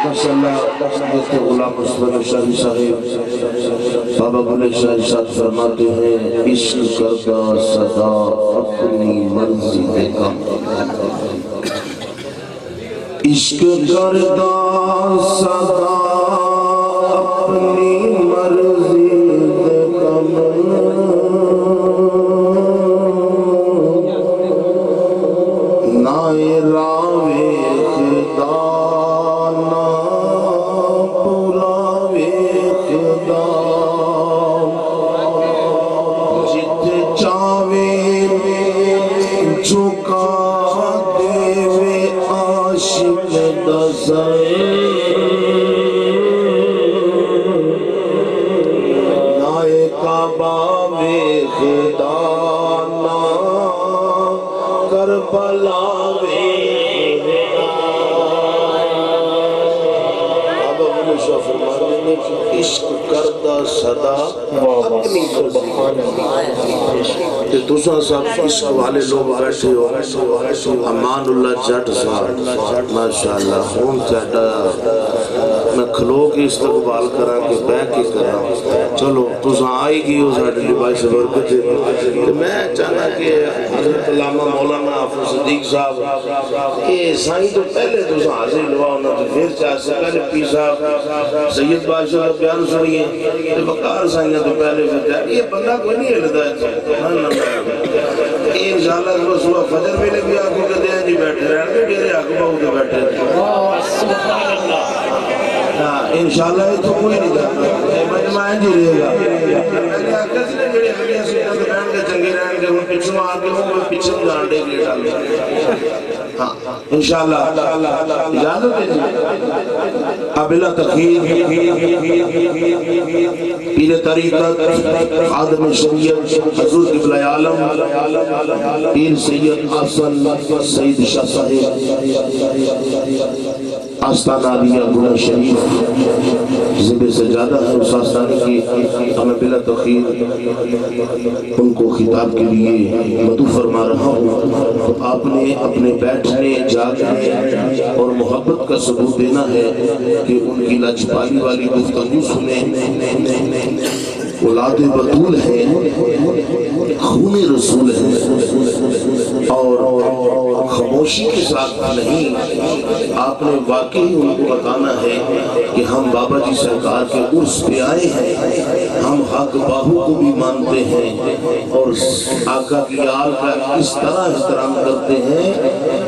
ماشاءاللہ غلام عثمان شاہی صاحب بابا گل شاہ ارشاد فرماتے ہیں عشق کردہ صدا اپنی مرضی دے کم عشق کردہ صدا اپنی مرضی دے کم نائے راوے خدا نا پوراوے خدا جتے چاوے جھکا دے عاشق دسائے نائے کعبہ میں خدا نا کربلا عشق کردہ صدا اپنی دوسرا صاحب عشق والے لوگ بیٹھے ہو امان اللہ جٹ صاحب ماشاءاللہ خون چاہتا میں کھلو کے استقبال کرا کہ بیٹھ کے کرا چلو تساں آئی گئی ہو ساڑھے لبائی سے برکت ہے میں چاہنا کہ حضرت علامہ مولانا حافظ صدیق صاحب یہ سائیں تو پہلے تساں حاضر لوا ہونا تو پھر چاہ سے پہلے پی صاحب سید بادشاہ کا بیان سنیے تو بکار سائیں تو پہلے پھر چاہ یہ بندہ کوئی نہیں ہلتا ہے یہ انشاءاللہ صبح فجر میں نے بھی آنکھوں کے دیں جی بیٹھے رہنے کے میرے آنکھ باؤں کے بیٹھے سبحان اللہ انشاءاللہ یہ تو کوئی نہیں جاتا مجمعین جی رہے گا میں نے آکھا سی نے جڑے ہمیں سیٹا سے رہن کے چنگے رہن کے ہم پچھوں آگے ہوں میں پچھوں جانڈے کے لیے ہاں انشاءاللہ اجازت ہے جی اب اللہ تخیر پیر طریقت آدم شریعت حضور قبلہ عالم پیر سید حسن سید شاہ صاحب آستانہ علیہ گناہ شریف زبر سجادہ ہے اس آستانے کی ہمیں بلا تخیر ان کو خطاب کے لیے مدعو فرما رہا ہوں تو آپ نے اپنے بیٹھنے جاگنے اور محبت کا ثبوت دینا ہے کہ ان کی لجپالی والی گفتگو سنیں اولاد بطول ہے خون رسول ہے اور خاموشی کے ساتھ نہیں آپ نے واقعی ان کو بتانا ہے کہ ہم بابا جی سرکار کے عرس پہ آئے ہیں ہم حق باہو کو بھی مانتے ہیں اور آقا کی آل کا اس طرح احترام کرتے ہیں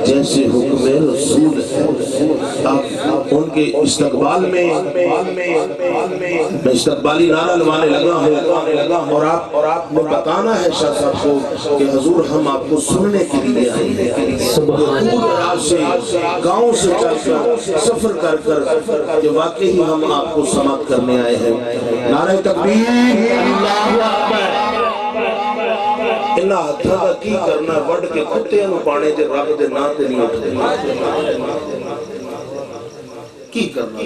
جیسے حکم رسول ہے آپ ان کے استقبال میں استقبالی نعرہ لوانے لگا ہوں اور آپ کو بتانا ہے شاہ صاحب کو کہ حضور ہم آپ کو سننے کے لیے آئے ہیں آپ سے گاؤں سے چل کر سفر کر کر کہ واقعی ہم آپ کو سماعت کرنے آئے ہیں نعرہ تکبیر اللہ اکبر انہا ہتھا دا کی کرنا وڈ کے کتے انہوں پانے دے رب دے ناتے نہیں اٹھتے کی کرنا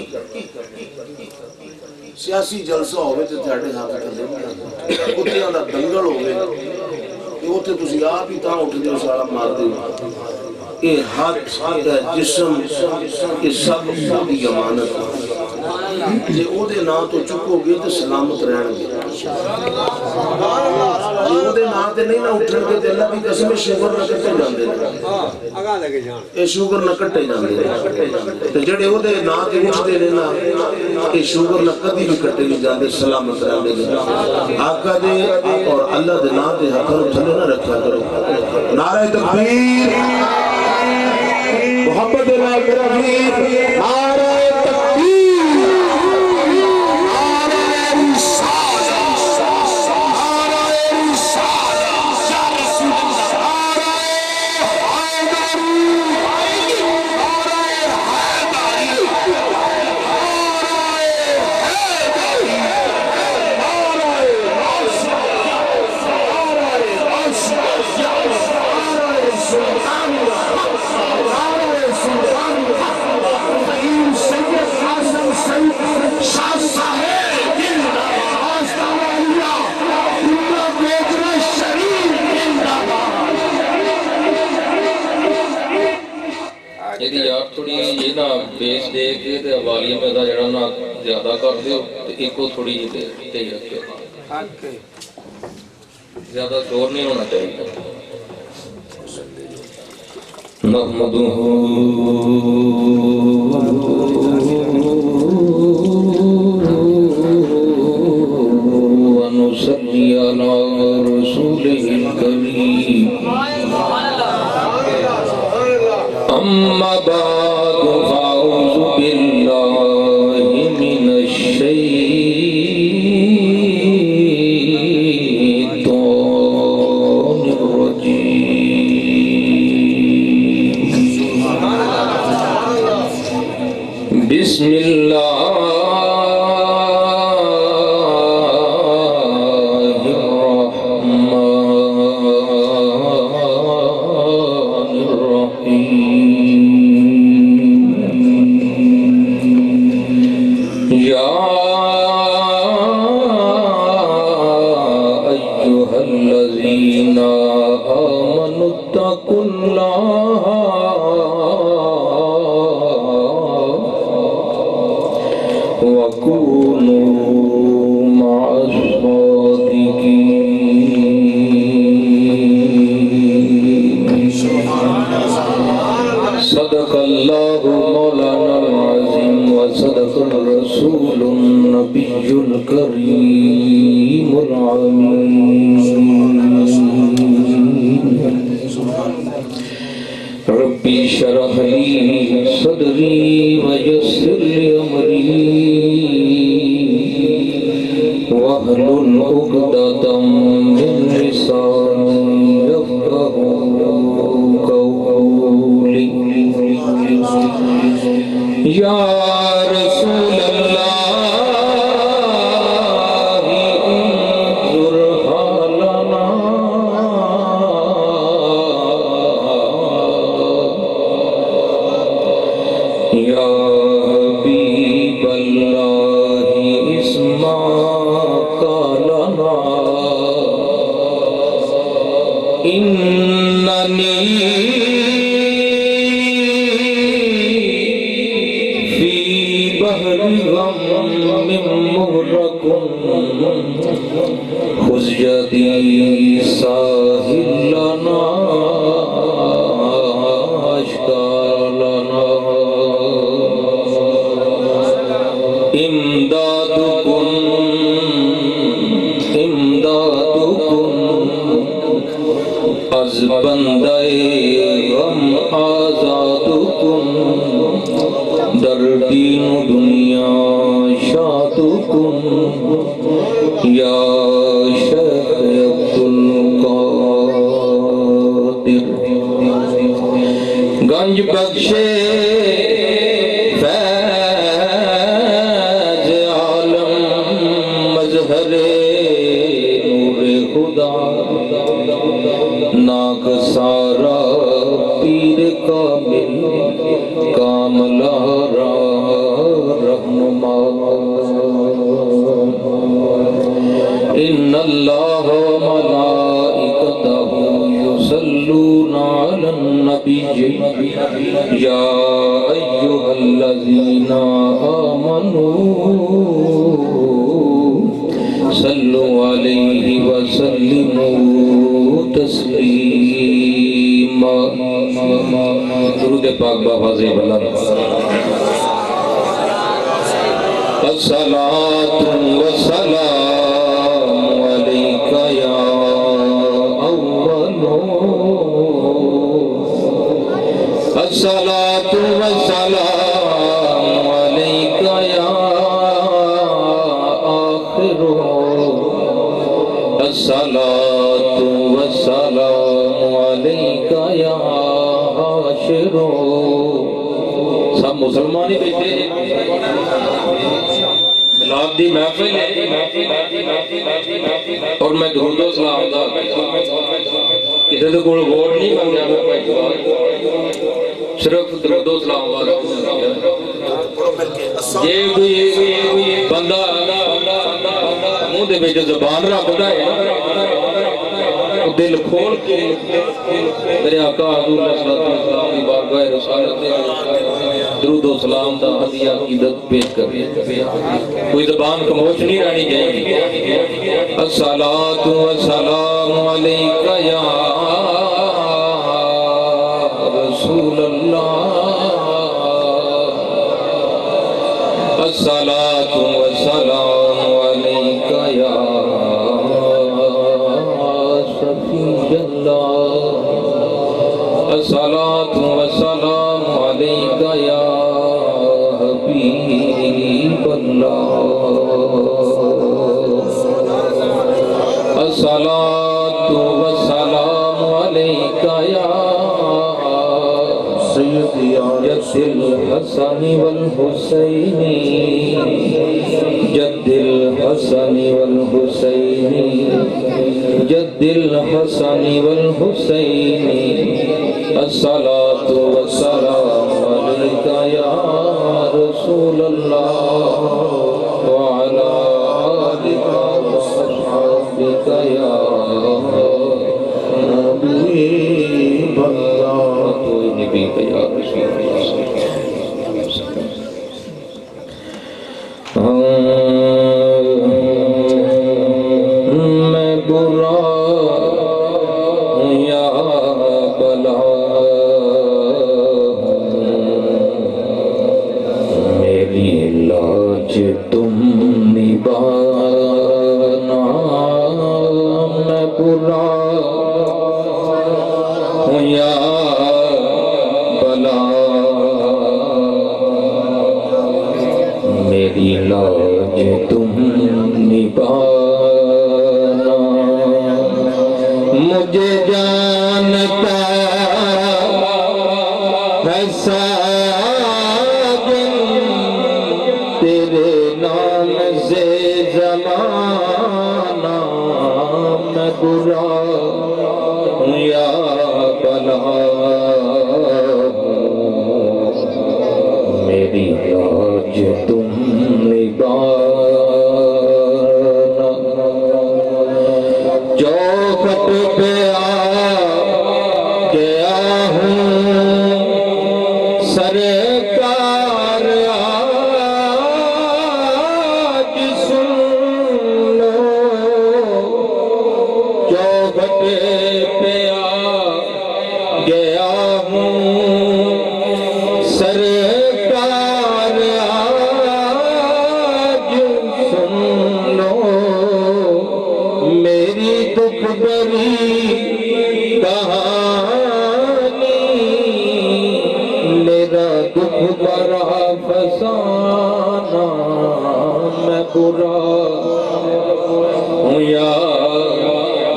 سیاسی جلسہ ہوئے تھے تھاڑے ہاں کرنے کتے انہا دنگل ہوئے کہ وہ تھے تسی آپ ہی تاں اٹھ دے سارا مار دے یہ ہاتھ جسم یہ سب کی امانت جے او دے نا تو چکو گے تو سلامت رہن گے جے او دے نا تے نہیں نہ اٹھن کے تے اللہ کی قسم شوگر نہ کٹے جاندے اے شوگر نہ کٹے جاندے تے جڑے او دے نا تے اٹھدے نے نا اے شوگر نہ کدی بھی کٹے نہیں جاندے سلامت رہن گے آقا دے اور اللہ دے نا تے ہتھوں تھلے نہ رکھا کرو نعرہ تکبیر محبت اللہ تکبیر نعرہ سبحان اللہ دے کے تے والیوم دا جڑا نا زیادہ کر دیو تے ایک کو تھوڑی جی تیز رکھو زیادہ زور نہیں ہونا چاہیے نحمدہ ونصلی علی رسولہ الکریم اما بعد فاعوذ باللہ من الشیطان الرجیم بسم اللہ صدق اللہ مولانا العظیم وصدق الرسول النبی الکریم العمین ربی شرح لی صدری ویسر لی امری واحلل عقدۃ من لسانی یفقهوا قولی یا رسول اللہ انظر حالنا یا حبیب اللہ اسمع قالنا اننی خذ یدی ساحل لنا اشکالنا امدادکم از بندہ غم آزادکم در دین و دنیا شادکم یا شیخ عبدالقادر گنج بخشے فیض عالم مظہر نور خدا ناک سارا پیر کامل کاملارا رہنما ان اللہ ملائکتہ یصلون علی النبی یا ایہا الذین آمنوا صلوا علیہ وسلموا تسلیما درود پاک بآواز بلند الصلاۃ والسلام علیک یا اول الصلاۃ والسلام علیک یا آخر الصلاۃ والسلام علیک یا حاشر سب مسلمان ہی بیٹھے ملاد دی محفل ہے اور میں درود و سلام دا کسی تو کوئی ووٹ نہیں مانگا میں بھائی صرف درود و سلام والا یہ کوئی بندہ منہ دے وچ زبان رکھدا ہے دل کھول کے میرے آقا حضور صلی اللہ علیہ وسلم کی بارگاہ رسالت درود و سلام دا ہدیہ عقیدت پیش کر کوئی زبان خاموش نہیں رہنی چاہیے. الصلاۃ والسلام علیک یا رسول اللہ. الصلاۃ والسلام علیک یا صفی اللہ. الصلاۃ والسلام علیک یا حبیب اللہ. الصلاۃ والسلام علیک یا جد الحسن والحسین جد الحسن والحسین جد الحسن والحسین. الصلاۃ والسلام علیک یا رسول اللہ وعلی آلک وصحبک یا حبیب اللہ. کوئی نبی کا یا رسول اللہ. میں برا یا بلا میری لاج تم نبھانا. میں برا یا بلا میری لاج تم نبھانا. مجھے جانتا ہے ساجن تیرے نام سے زمانہ. میں برا یا بلا میری لاج تم نبھانا. چوکھٹ پہ آ گیا ہوں سرکار آج سن لو. چوکھٹ پہ آ گیا ہوں سرکار آج سن لو. میری دکھ بری کہانی میرا دکھ برا فسانہ. میں برا ہوں یا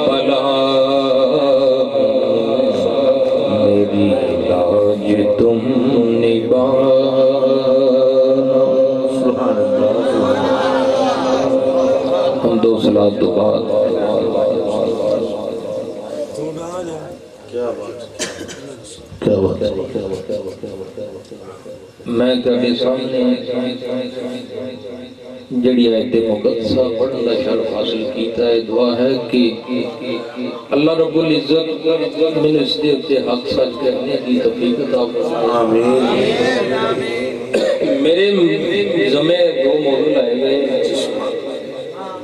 بلا میری لاج تم نبھانا. سبحان اللہ. ہم دو صلوات دو بعد میں تیرے سامنے جڑی آیت مقدسہ پڑھنے کا شرف حاصل کیتا ہے. دعا ہے کہ اللہ رب العزت میں اس دے اتے حق سچ کرنے کی توفیق عطا فرمائے. میرے ذمہ دو موضوع لائے گئے.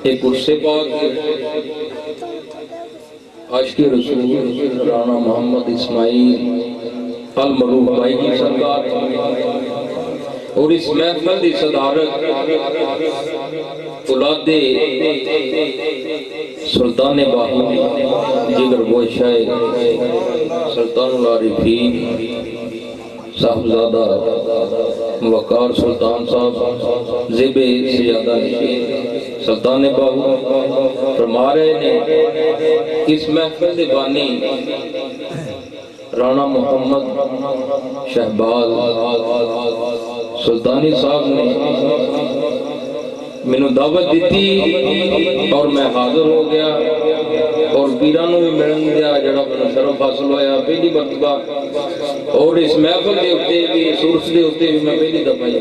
ایک عرصے پاک عاشق رسول رانا محمد اسماعیل المعروف بھائی کی سرکار اور اس محفل دی صدارت اولاد سلطان باہو جگر گوشہ سلطان العارفین صاحبزادہ وقار سلطان صاحب زیب سیادہ نشین سلطان باہو فرما رہے نے. اس محفل دے بانی رانا محمد شہباز سلطانی صاحب نے میں نے دعوت دیتی اور میں حاضر ہو گیا اور پیرانوں بھی ملن دیا جڑا میں شرف حاصل ہویا پہلی مرتبہ. اور اس محفل دے ہوتے بھی سورس دے ہوتے بھی میں پہلی دفعہ ہی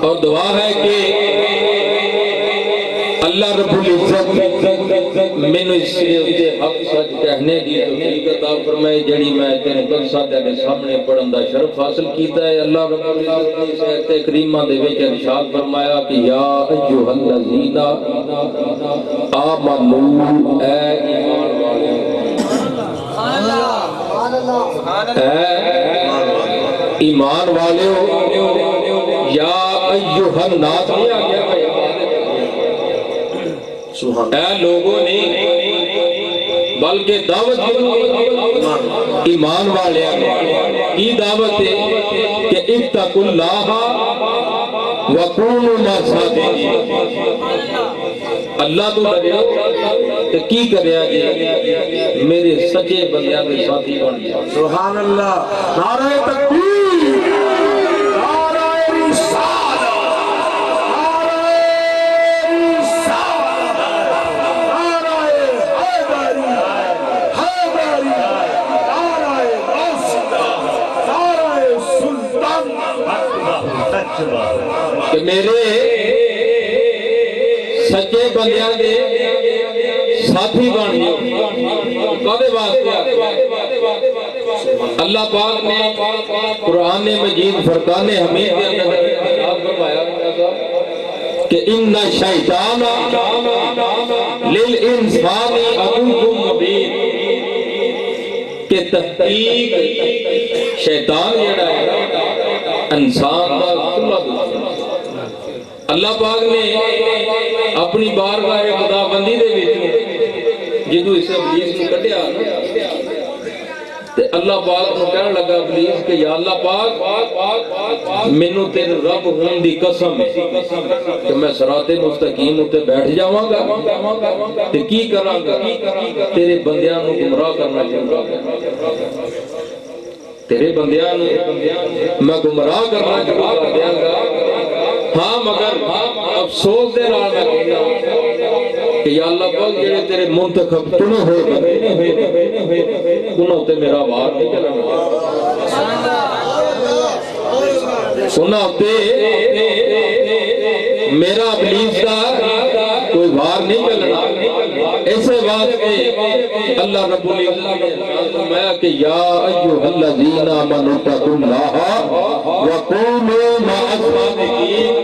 اور دعا ہے کہ اللہ رب العزت مینوں اس دے حق سچ کہنے دی توفیق عطا فرمائے جڑی میں تیرے قدسہ دے سامنے پڑھن دا شرف حاصل کیتا ہے۔ اللہ رب العزت نے اس آیت کریمہ دے وچ ارشاد فرمایا کہ یا ایھا الذین آمنو اے ایمان والے، اے ایمان والو، یا ایھا الناس آ گیا اے لوگوں نے، بلکہ دعوت ایمان والے کی دعوت ہے کہ اتقوا اللہ وکونوا مع الصادقین، اللہ تو ڈریا تو کی کریا جی میرے سچے بندیاں دے ساتھی بن جاؤ۔ سبحان اللہ، نعرہ تکبیر، نعرہ رسالہ، نعرہ رسالہ، نعرہ حیدری، حیدری، نعرہ راشدہ، نعرہ سلطان، کہ میرے سچے بندیاں دے ساتھی بن جاؤ۔ کدے واسطے؟ اللہ پاک نے قرآن مجید فرقان حمید کے اندر ارشاد فرمایا کہ ان الشیطان للانسان عدو مبین، کہ تحقیق شیطان جڑا ہے انسان دا کھلا دشمن۔ اللہ پاک نے اپنی بارگاہ خدا بندی دے وچ جدو اس ابلیس کو کڈیا تے اللہ پاک نو کہن لگا ابلیس کہ یا اللہ پاک مینوں تیرے رب ہون دی قسم ہے کہ میں صراط مستقیم تے بیٹھ جاواں گا تے کی کراں گا، تیرے بندیاں نو گمراہ کرنا چاہوں گا، تیرے بندیاں نو میں گمراہ کرنا چاہوں گا۔ ہاں مگر افسوس دے نال میں کہنا کہ یا اللہ پاک جڑے تیرے منتخب چنے ہوئے بندے انہوں تے میرا وار نہیں چلنا، انہوں تے میرا ابلیس دا کوئی وار نہیں چلنا۔ ایسے واسطے اللہ رب العزت نے فرمایا کہ یا ایھا الذین آمنوا اتقوا اللہ وکونوا مع الصادقین،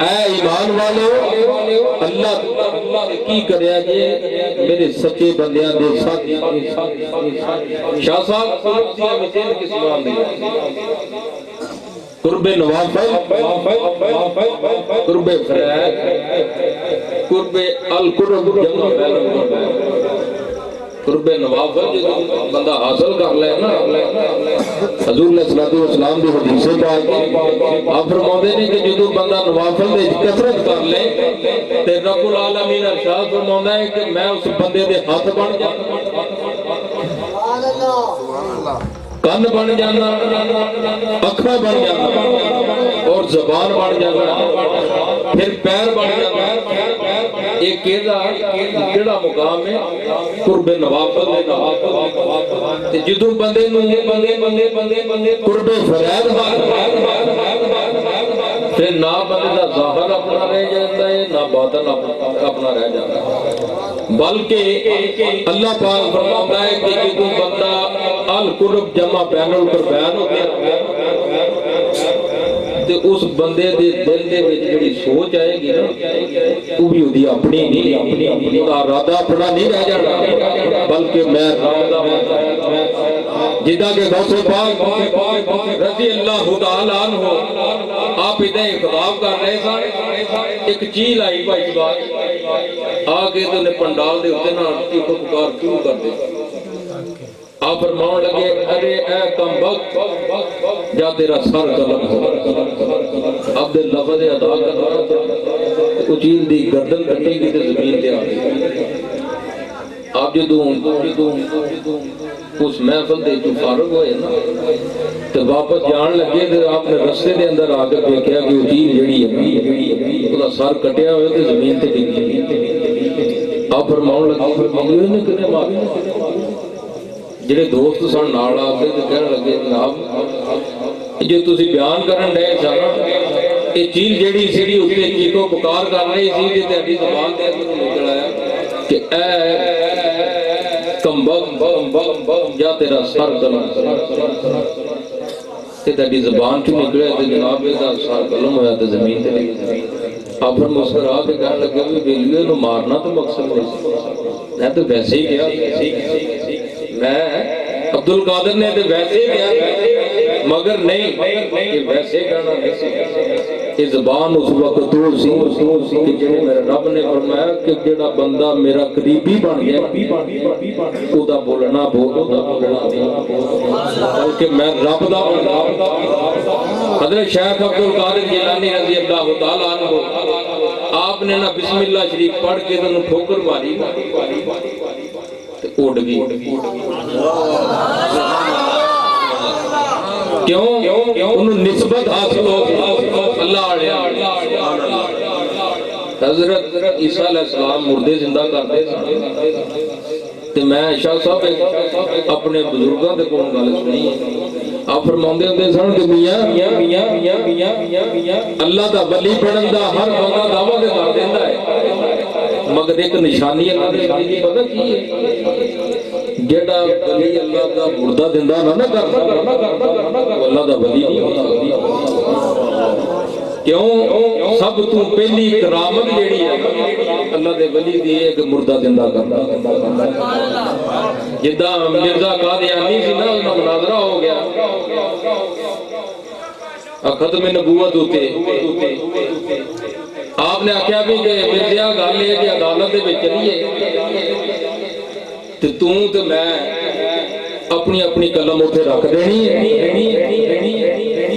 اے ایمان والو اللہ کی کریا جی میرے سچے بندیاں دے ساتھی۔ شاہ صاحب مثال کس نام دی قرب نوافل، قرب فرائض، قرب القرب جمع قرب نوافل جو بندہ حاصل کر لے نا، حضور علیہ الصلوۃ والسلام دی حدیث پاک آپ فرماتے ہیں کہ جدو بندہ نوافل دی کثرت کر لے تے رب العالمین ارشاد فرماتا ہے کہ میں اس بندے دے ہاتھ بن جاتا، کن بن جانا، اکھاں بن جانا اور زبان بن جانا، پھر پیر بن جانا۔ ایک کیڑا مقام ہے قرب نوافل دے، جدو بندے نو قرب فرائض پھر نہ بندے دا ظاہر اپنا رہ جاتا ہے نہ باطن اپنا رہ جاتا ہے، بلکہ اللہ پاک فرماتا ہے کہ جدو بندہ القرب جمع بین القربین ہو گیا تے اس بندے دے دل دے وچ جڑی سوچ آئے گی نا وہ بھی اودی اپنی نہیں، وہ ارادہ اپنا نہیں رہ جانا بلکہ میں ارادہ جدا کہ غوث پاک رضی اللہ تعالیٰ عنہ آپ ادھے خطاب کر رہے سن، ایک چیل آئی بھائی بات آگے تو نے پنڈال دے ہوتے نا ایک پکار کیوں کر دے، آپ فرمان لگے ارے اے کم وقت جا تیرا سر قلم ہو، اب دے لفظ ادا کرنا اچیل دی گردن کٹی گی تے زمین تے آگئی۔ آپ جدوں اس محفل دے جو فارغ ہوئے نا تو واپس جان لگے تے آپ نے رستے دے اندر آ کر دیکھا کہ اچیل جڑی ہے وہ سر کٹیا ہوئے تے زمین تے ڈگی۔ آپ فرمان لگے نے کنے مارے، جڑے دوست سن نال آ کے کہنے لگے جناب جے تسی بیان کرن ڈے سن یہ چیل جیڑی سی اتنے چیخو پکار کر رہی سی تے تہاڈی زبان تے اندروں نکل آیا کہ اے کمبخت جا تیرا سر قلم تے تہاڈی زبان چوں نکلے تے جناب دا سر قلم ہویا تے زمین تے لگی۔ آپ مسکرا کے کہنے لگے بھی بیلیے نو مارنا تو مقصد نہیں، میں تو ویسے ہی گیا، میں عبدالقادر نے تو ویسے ہی گیا مگر نہیں کہ ویسے کہنا نہیں۔ یہ زبان اس وقت تو سی کہ جنہیں میرے رب نے فرمایا کہ جڑا بندہ میرا قریبی بن گیا او دا بولنا بلکہ میں رب دا بندہ۔ حضرت شیخ عبدالقادر جیلانی رضی اللہ تعالیٰ عنہ آپ نے نا بسم اللہ شریف پڑھ کے تو ٹھوکر ماری اڑ گئی۔ کیوں؟ انہوں نسبت حاصل ہو اللہ علیہ۔ حضرت عیسیٰ علیہ السلام مردے زندہ کرتے تو میں شاہ صاحب اپنے بزرگوں کے کون گل سنی آپ فرماندے ہوندے سن کہ میاں اللہ دا ولی بنن دا ہر بندہ دعویٰ دے کر دیندا ہے مگر ایک نشانی اللہ دی پتہ کی ہے جڑا ولی اللہ دا مردہ زندہ نہ کردا وہ اللہ دا ولی نہیں ہوتا۔ کیوں؟ سب تو پہلی کرامت جیڑی ہے اللہ دے ولی دی ہے کہ مردہ زندہ کرنا۔ جدہ مرزا قادیانی سی نا اس میں مناظرہ ہو گیا ختم نبوت ہوتے آپ نے آکھیا بھی کہ مرزا گل ہے کہ عدالت دے وچ چلیے تو میں اپنی اپنی قلم اتنے رکھ دینی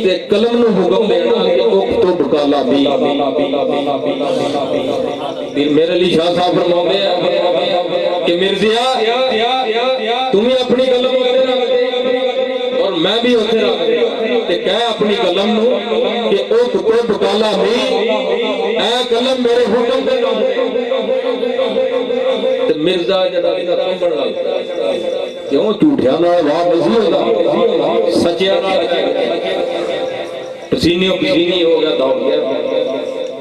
تے قلم نو حکم دینا کہ اکتب کلامی۔ پھر میرے علی شاہ صاحب فرماتے ہیں کہ مرزیا تمہیں اپنی قلم اتنے رکھ دے اور میں بھی اتنے رکھ دے تے کہہ اپنی قلم نو کہ اکتب کلامی، اے قلم میرے حکم دے مرزا جناب دا کمبڑ لگتا کیوں جھوٹیاں نال وار نہیں ہوتا سچیاں نال پسینیوں پسینی ہو گیا دوڑ گیا۔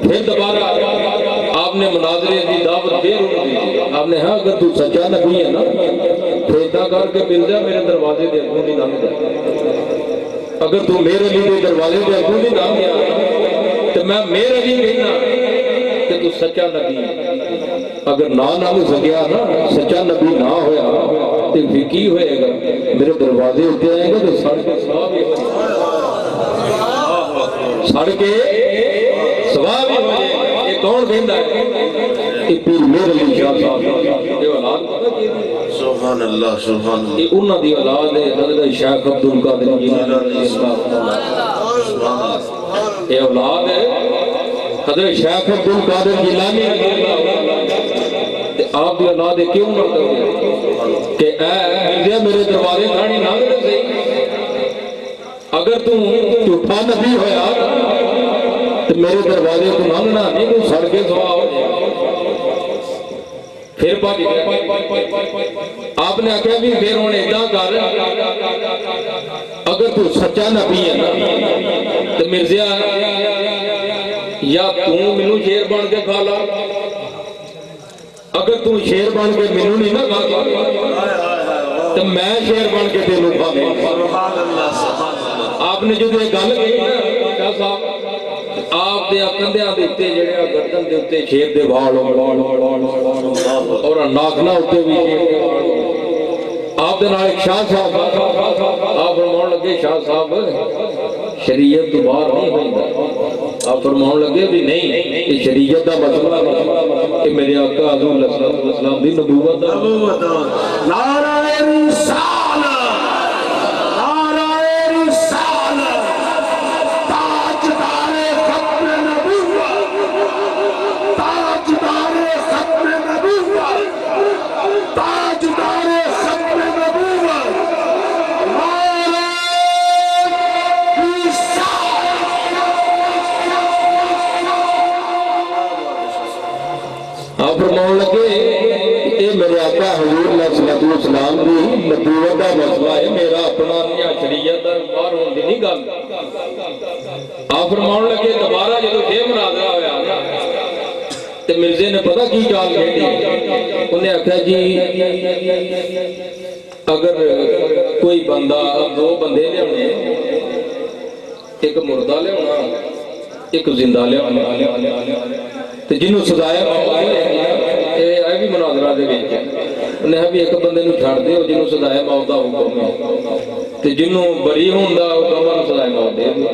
پھر دوبارہ آپ نے مناظرے دی دعوت پھر انہوں دی آپ نے ہاں اگر تو سچا نبی ہے نا تو اتنا کر کے مرزا میرے دروازے دے اگوں دی نام دے، اگر تو میرے لیے دروازے دے اگوں دی نام دیا تو میں میرے لیے کہنا کہ تو سچا نبی ہے۔ اگر نہ ہو سکیا نا سچا نبی نہ ہویا تو پھر کی ہوئے گا میرے دروازے ہوتے آئے گا تو سڑ کے سوا بھی ہو سڑ کے سوا بھی ہو جائے۔ یہ کون کہندا ہے؟ یہ پیر میرے علی شاہ صاحب یہ اولاد پتہ کی سبحان اللہ سبحان اللہ یہ انہاں دی اولاد ہے حضرت شیخ عبدالقادر جیلانی یہ اولاد ہے حضرت شیخ عبدالقادر جیلانی آپ بھی اللہ دے کیوں مرد ہو کہ اے مرزا میرے دروازے تھانی نہ دے صحیح اگر تم جھوٹا نبی ہویا تو میرے دروازے تو نہ نہیں تو سڑ کے سوا ہو جائے۔ پھر بھاج گیا آپ نے آکھیا بھی پھر ہن اداں کر اگر تو سچا نبی ہے نا تو مرزا یا تو مینوں شیر بن کے کھا لا، اگر تم شیر بن کے مینوں نہیں نہ کھا تو میں شیر بن کے تینوں کھا لوں۔ آپ نے جو یہ گل کہی نا شاہ صاحب آپ دے کندھیاں دے تے جڑے گردن دے تے شیر دے وال اور ناکنا اوتے بھی شیر دے وال آپ دے نال ایک شاہ صاحب آپ فرمان لگے شاہ صاحب شریعت تو باہر نہیں ہوئی آپ فرمان لگے بھی نہیں یہ شریعت دا مسئلہ کہ میرے آقا حضور صلی اللہ علیہ وسلم دی نبوت دا نعرہ رسالت نعرہ رسالت تاجدار ختم نبوت تاجدار ختم نبوت تاجدار ختم نبوت نعرہ آپ فرمان لگے اے میرے آقا حضور علیہ السلام دی نبوت دا مسئلہ ہے میرا اپنا شریعت دا باہر ہونے دی نہیں گل آپ فرماؤں لگے دوبارہ جب یہ مناظرہ ہوا تے مرزے نے پتہ کی چال کھیلی، انہیں آخیا جی اگر کوئی بندہ دو بندے لے ایک مردہ لے ایک زندہ لے تے جنہوں سزائے اے بھی مناظرہ دے وچ انہیں بھی ایک بندے نو چھڑ دیو جنہوں سزائے موت دا حکم ہے تے جنہوں بری ہوندا حکم نو سزائے موت دے دیو۔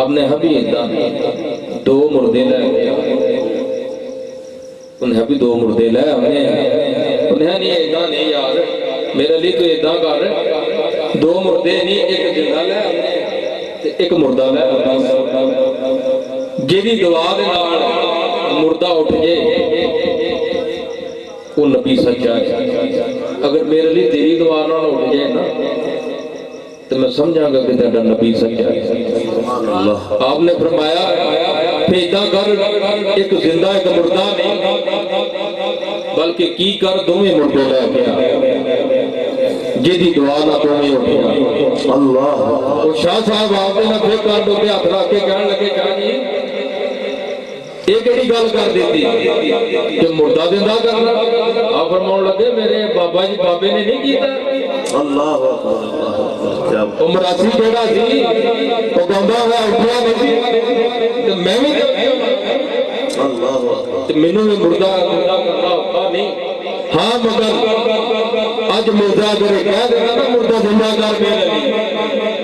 اب نے بھی ادھا دو مردے لے انہیں بھی دو مردے لے انہیں نہیں ادھا نہیں یار میرے لیے تو ادھا کر دو مردے نہیں ایک زندہ لے ایک مردہ لے جیدی دعا دے نال مردہ اٹھ جائے وہ نبی سچا ہے۔ اگر میرے لیے تیری دعا نال اٹھ جائے نا تو میں سمجھا گا کہ تیرا نبی سچا ہے۔ آپ نے فرمایا پیدا کر ایک زندہ ایک مردہ نہیں بلکہ کی کر دونوں مردے لے گیا جیدی دعا نہ دونوں اٹھیا اللہ۔ اور شاہ صاحب آپ نے پھر کر دو کے ہاتھ رکھ کے کہنے لگے جی یہ کیڑی گل کر دیتی کہ مردہ زندہ کرنا؟ آپ فرماؤں لگے میرے بابا جی بابے نے نہیں کیتا اللہ وہ مراسی جڑا سی وہ گاؤندا ہوا اٹھیا نہیں تے میں بھی اللہ تے مینوں بھی مردہ کرنا اوکھا نہیں ہاں مگر اج مردہ اگر کہہ دینا نا مردہ زندہ کر میرے لیے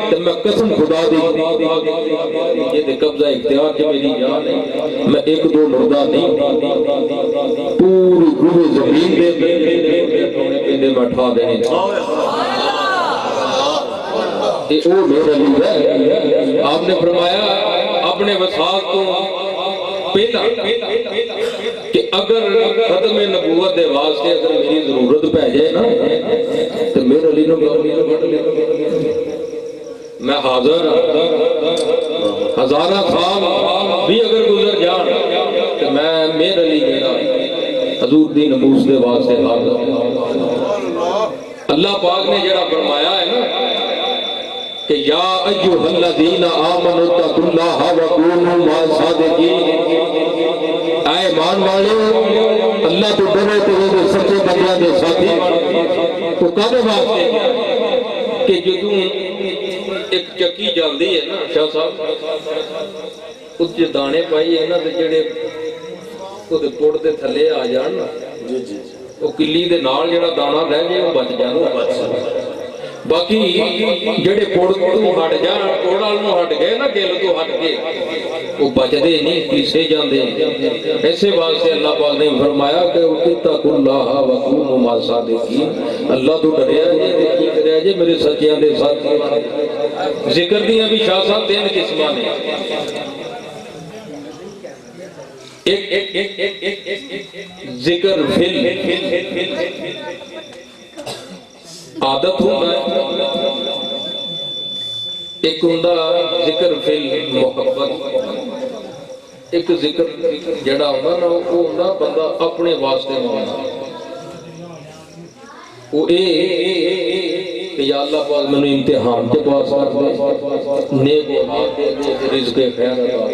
تے میں قسم خدا دی یہ تے قبضہ اختیار کے میری جان ہے میں ایک دو مردہ نہیں پوری روح زمین دے پیندے میں اٹھا دینے او میرے لیے ہے۔ آپ نے فرمایا اپنے وصال کو پہلا کہ اگر ختم نبوت دے واسطے اگر میری ضرورت پہ جائے نا تو میرے لیے میں حاضر ہزارہ سال بھی اگر گزر جان تو میں میرے لیے حضور دی نبوت دے واسطے حاضر۔ اللہ پاک نے جڑا فرمایا ہے نا کہ یا ایھا الذین آمنوا اتقوا اللہ وکونوا مع الصادقین، اے ایمان والو اللہ تو ڈرو تے وہ سچے بندیاں دے ساتھی تو کدے واسطے کہ جدوں ایک چکی جلدی ہے نا شاہ صاحب اس جے دانے پائی ہے نا تے جڑے اودے پڑ دے تھلے آ جان نا وہ کلی دے نال جڑا دانا رہ جائے وہ بچ جاندا باقی جڑے پوڑ تو ہٹ جان پوڑال نو ہٹ گئے نا گل تو ہٹ گئے وہ بچ دے نہیں پیسے جاندے ایسے واسطے اللہ پاک نے فرمایا کہ اتقوا اللہ وکونوا مع الصادقین اللہ تو ڈریا جے تے کی کریا جے میرے سچیاں دے ساتھ۔ ذکر دیاں بھی شاہ صاحب تین قسماں نے ایک ذکر فل عادت ہوتا ہے ایک ہوندا ذکر فل محبت ایک ذکر جڑا ہوندا نا وہ ہوندا بندہ اپنے واسطے مانگدا وہ اے کہ یا اللہ پاک مینوں امتحان کے پاس کر دے نیک اولاد دے دے رزق خیر عطا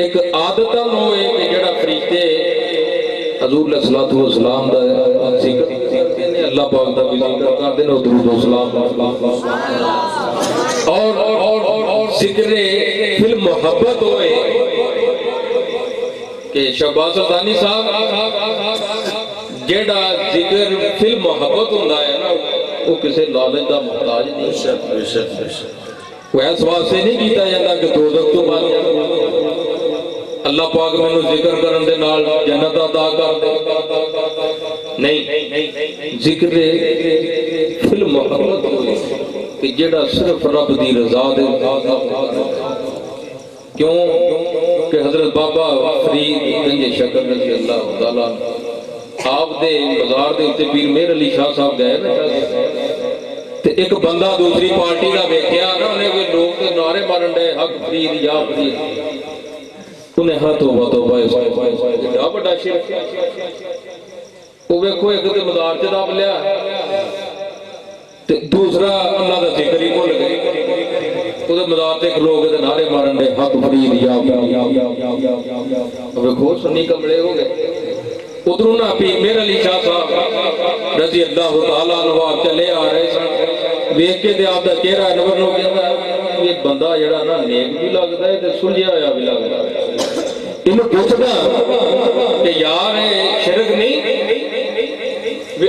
ایک عادت ہوئے کہ جڑا فرشتے حضور علیہ الصلوۃ والسلام دا ذکر کرتے ہیں اللہ پاک دا بھی ذکر کرتے ہیں درود و سلام اور ذکر فی محبت ہوئے کہ شہباز سلطانی صاحب جڑا ذکر فی محبت ہوندا ہے نا وہ کسی لالچ دا محتاج نہیں وہ اس واسطے نہیں کیتا جاتا کہ دوزخ تو بچ جائے اللہ پاک مینوں ذکر کرن دے نال جنت عطا کر دے نہیں ذکر فل محبت ہوئے کہ جڑا صرف رب دی رضا دے کیوں کہ حضرت بابا فرید گنج شکر رضی اللہ تعالیٰ آپ دے مزار دے اتے پیر مہر علی شاہ صاحب گئے نا تے ایک بندہ دوسری پارٹی دا ویکھیا نا انہیں کوئی لوگ تے نعرے مارن دے حق فرید یا فرید انہیں ہاں توبہ ایڈا بڑا شرک وہ ویکھو ایک تے مزار چ دب لیا تے دوسرا اللہ دا ذکر ہی بھول گئے ਉਹਦੇ ਮਜ਼ਾਰ ਤੇ ਖਲੋ ਕੇ ਤੇ ਨਾਰੇ ਮਾਰਨ ਦੇ ਹੱਕ ਫਰੀਦ ਯਾ ਵੇਖੋ ਸੁੰਨੀ ਕਮਲੇ ਹੋ ਗਏ ਉਧਰੋਂ ਨਾ ਪੀ ਮੇਰ ਅਲੀ ਸ਼ਾਹ ਸਾਹਿਬ ਰਜ਼ੀ ਅੱਲਾਹ ਤਾਲਾ ਅਨਹੁ ਚਲੇ ਆ ਰਹੇ ਸਨ ਵੇਖ ਕੇ ਤੇ ਆਪਦਾ ਚਿਹਰਾ ਅਨਵਰ ਨੂੰ ਕਹਿੰਦਾ ਇਹ ਬੰਦਾ ਜਿਹੜਾ ਨਾ ਨੇਕ ਵੀ ਲੱਗਦਾ ਹੈ ਤੇ ਸੁਲਝਿਆ ਹੋਇਆ ਵੀ ਲੱਗਦਾ ਇਹਨੂੰ ਪੁੱਛਦਾ ਕਿ ਯਾਰ ਇਹ ਸ਼ਿਰਕ ਨਹੀਂ ਵੀ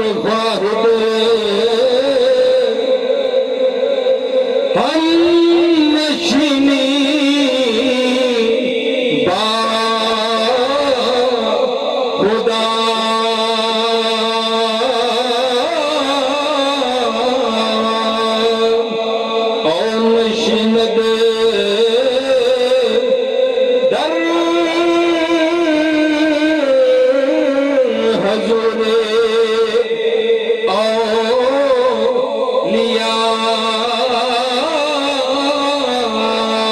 واحد ہم نشینی با خدا اور نشیند در حضور اولیاء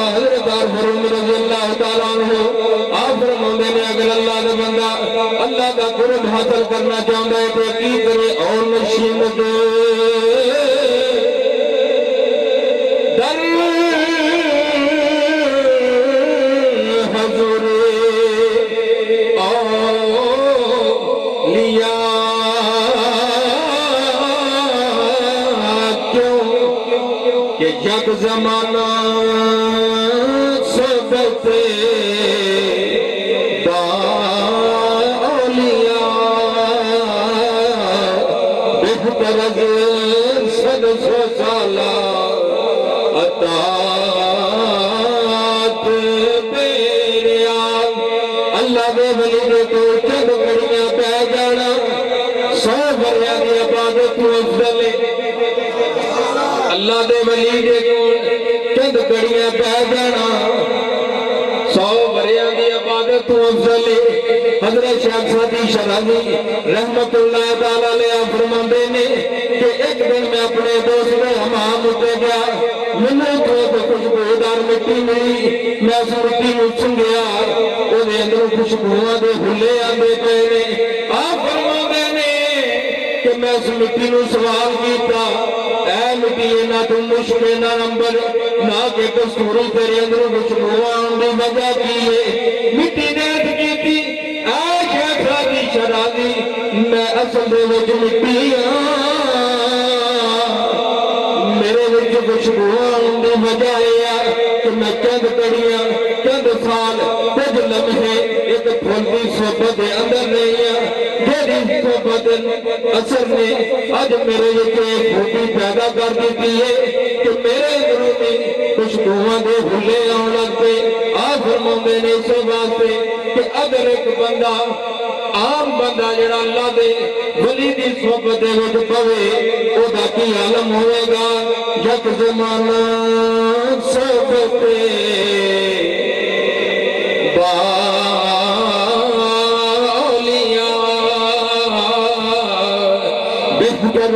حضرت عمر رضی اللہ تعالیٰ عنہ آپ فرماتے ہیں اگر اللہ کا بندہ اللہ کا قرب حاصل کرنا چاہتا ہے تو کی کرے اور نشیمت در حضور اولیاء کیوں کہ جب زمانہ صحبت با اولیاء بہتر از صد سو سالہ اطاعت پیریان اللہ دے ولی دے تو چند گھڑیاں پہ جانا 100 بریاں دی عبادت تو افضل ہے اللہ دے ولی دے تو چند گھڑیاں پہ جانا 100 بریاں دی عبادت تو افضل ہے حضرت شیخ سعدی شرازی رحمت اللہ تعالیٰ علیہ فرماندے نے کہ ایک دن میں اپنے دوست میں ہمام اٹھے گیا میں تو خوشبودار مٹی ملی میں اس مٹی میں سنگیا وہ دے اندر خوشبوہاں دے بھلے آندے پہنے آپ فرماندے نے کہ میں اس مٹی میں سوال کیتا اے مٹی نہ تم مشکل نہ نمبر نہ کہ کستوری تیرے اندر خوشبوہاں آندے وجہ کیے مٹی نے ارد کی تھی اے شیخ سعدی شرازی میں اصل دے وجہ مٹی میرے وچ خوشبوہاں آندے وجہ ہے کہ میں چند کڑیاں چند سال کچھ لمحے ایک پھول دی صحبت دے اندر نہیں ہے جیڑی صحبت اثر نے آج میرے وچ خوبی پیدا کر دیتی ہے کہ میرے اندروں میں خوشبوہاں دے بھلے آن لگ پے آپ فرماندے نے اس واسطے کہ اگر ایک بندہ عام بندہ جڑا اللہ دے ولی دی صحبت دے وچ پوے او دا کی عالم ہوئے گا یک زمانہ صحبت با اولیاء بہتر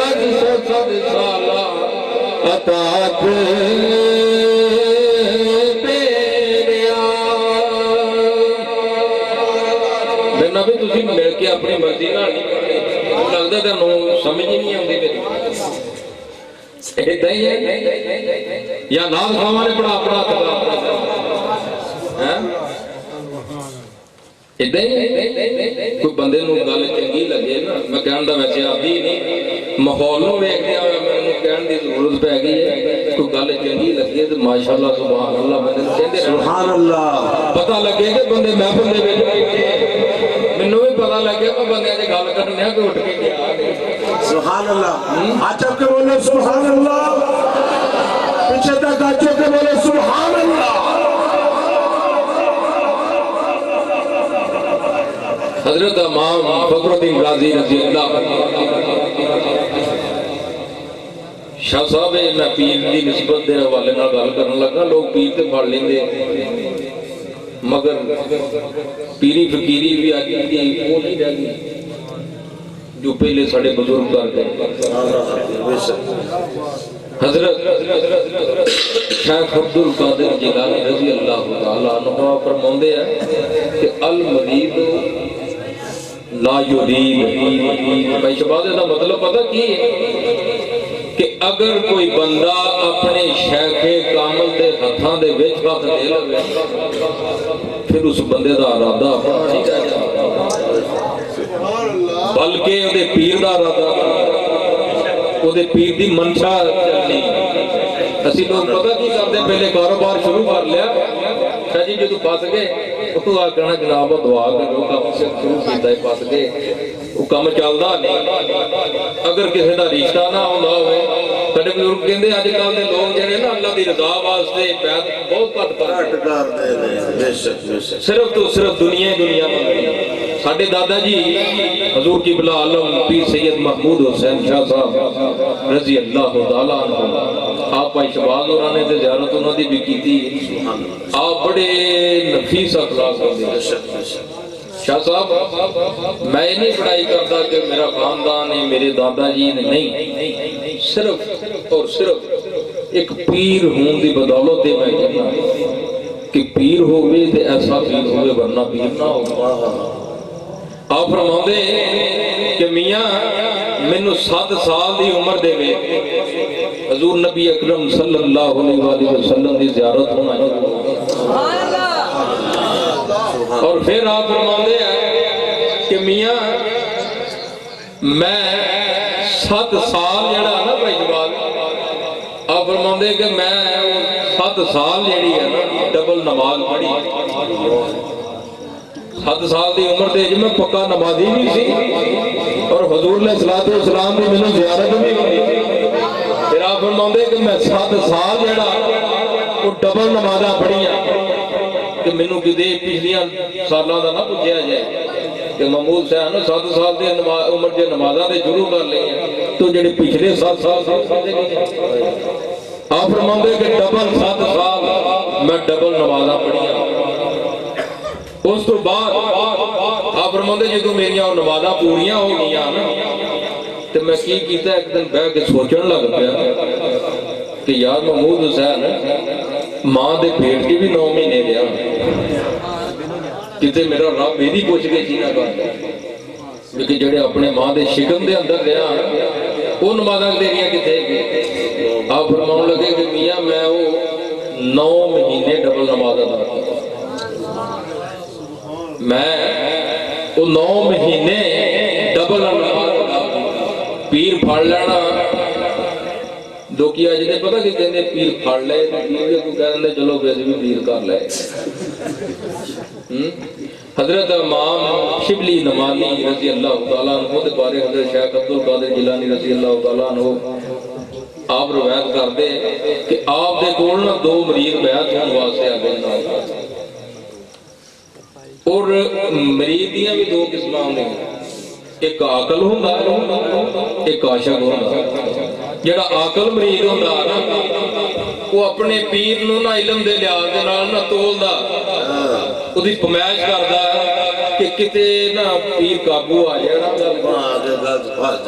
از 100 سالہ اطاعت بھی تسی مل کے اپنی مرضی نہ لگتا تینوں سمجھ ہی نہیں آتی میری ادھا ہی ہے یا نال خواہ نے بڑا اپنا ادھا ہی ہے کوئی بندے نو گل چنگی لگے نا میں کہن دا ویسے آتی نہیں ماحول نو ویکھ دیا میں کہن دی ضرورت پہ گئی ہے کوئی گل چنگی لگے تو ماشاءاللہ سبحان اللہ بندے کہندے سبحان اللہ پتہ لگے کہ بندے محفل دے وچ مینوں بھی پتہ لگے کہ بندے دی گل کرنے کہ اٹھ کے گیا سبحان اللہ آچب کے بولے سبحان اللہ پیچھے تک آچب کے بولے سبحان اللہ حضرت امام فخر الدین رازی رضی اللہ شاہ صاحب میں پیر دی نسبت دے حوالے نال گل کرن لگا لوگ پیر تے پڑھ لیندے مگر پیری فقیری بھی آ گئی وہ نہیں رہ گئی جو پہلے ساڑے بزرگ کر گئے حضرت شیخ عبدالقادر جیلانی رضی اللہ تعالیٰ عنہ فرماندے ہیں کہ المرید لا یرید بھائی شبازے دا مطلب پتہ کی ہے کہ اگر کوئی بندہ اپنے شیخ کامل دے ہتھاں دے وچ ہاتھ دے لوے پھر اس بندے دا ارادہ اپنا نہیں رہ جاتا بلکہ او دے پیر دا ارادہ او دے پیر دی منشا چلنی اسی لوگ پتہ کی کرتے پہلے کاروبار شروع کر لیا شاہ جی جو تو پاس گئے وہ آ کہنا جناب دعا کرو کام سے شروع کیتا ہے پاس گئے وہ کام چلتا نہیں اگر کسی کا رشتہ نہ آتا ہوئے سارے بزرگ کہتے اج کل کے لوگ جہے نا اللہ کی رضا واسطے بہت گھٹ کرتے صرف تو صرف دنیا ہی دنیا میں ساڈے دادا جی حضور قبلہ عالم پیر سید محمود حسین شاہ صاحب رضی اللہ تعالیٰ عنہ آپ بھائی شہباز ہوراں نے تے زیارت انہاں دی بھی کیتی آپ بڑے نفیس اخلاق ہوندے شاہ صاحب میں نہیں پڑھائی کرتا کہ میرا خاندان ہے میرے دادا جی نے نہیں صرف اور صرف ایک پیر ہون دی بدولت ہے میں کہنا کہ پیر ہوئے تے ایسا پیر ہوئے ورنہ پیر نہ ہوگا آپ فرماؤں دے کہ میاں مینوں 7 سال دی عمر دے وے حضور نبی اکرم صلی اللہ علیہ وآلہ وسلم دی زیارت ہونا ہے اور پھر آپ فرماؤں دے کہ میاں میں 7 سال جڑا نا بھائی جوال آپ فرماؤں دے کہ میں 7 سال جڑی ہے نا ڈبل نماز پڑھی 7 سال دی عمر دے جو میں پکا نمازی بھی سی اور حضور علیہ السلام دی میں زیارت بھی ہوئی پھر آپ فرماؤں دے کہ میں 7 سال جڑا وہ ڈبل نمازاں پڑھیاں کہ مینوں کدے پچھلیاں سالاں دا نہ پوچھیا جائے کہ محمود صاحب نے 7 سال دی عمر دے نمازاں دے شروع کر لئی تو جڑے پچھلے 7 سال آپ فرماؤں دے کہ ڈبل 7 سال میں ڈبل نمازاں پڑھیاں اس تو بعد آپ فرماؤں دے جدوں میریاں نمازاں پوریاں ہو گئیاں تو میں کی کیتا ایک دن بیٹھ کے سوچن لگ پیا کہ یار محمود حسین ماں دے پیٹ کے بھی 9 مہینے لیا کتے میرا رب میری پوچھ کے جینا کرتا لیکن جڑے اپنے ماں دے شکم دے اندر رہا وہ نمازاں تیریاں کتے گئے آپ فرماؤں لگے کہ میاں میں وہ 9 مہینے ڈبل نماز ادا کرتا میں وہ 9 مہینے ڈبل نماز پیر پھڑ لینا دو کیا جنہیں پتہ کہ کہنے پیر پھڑ لے پیر کو کہنے چلو ویسے بھی پیر کر لے حضرت امام شبلی نمانی رضی اللہ تعالیٰ عنہ دے بارے حضرت شیخ عبدالقادر جیلانی رضی اللہ تعالیٰ عنہ آپ روایت کر دے کہ آپ دے کول نہ 2 مریض بیعت ہون واسطے آ گئے اور مریض دیاں بھی 2 قسماں ہوندیاں ایک عاقل ہوندا ایک عاشق ہوندا جڑا عاقل مریض ہوندا نا وہ اپنے پیر نو نہ علم دے لحاظ دے نال نہ تولدا اودی پمائش کردا کہ کتے نہ پیر قابو آ جائے نا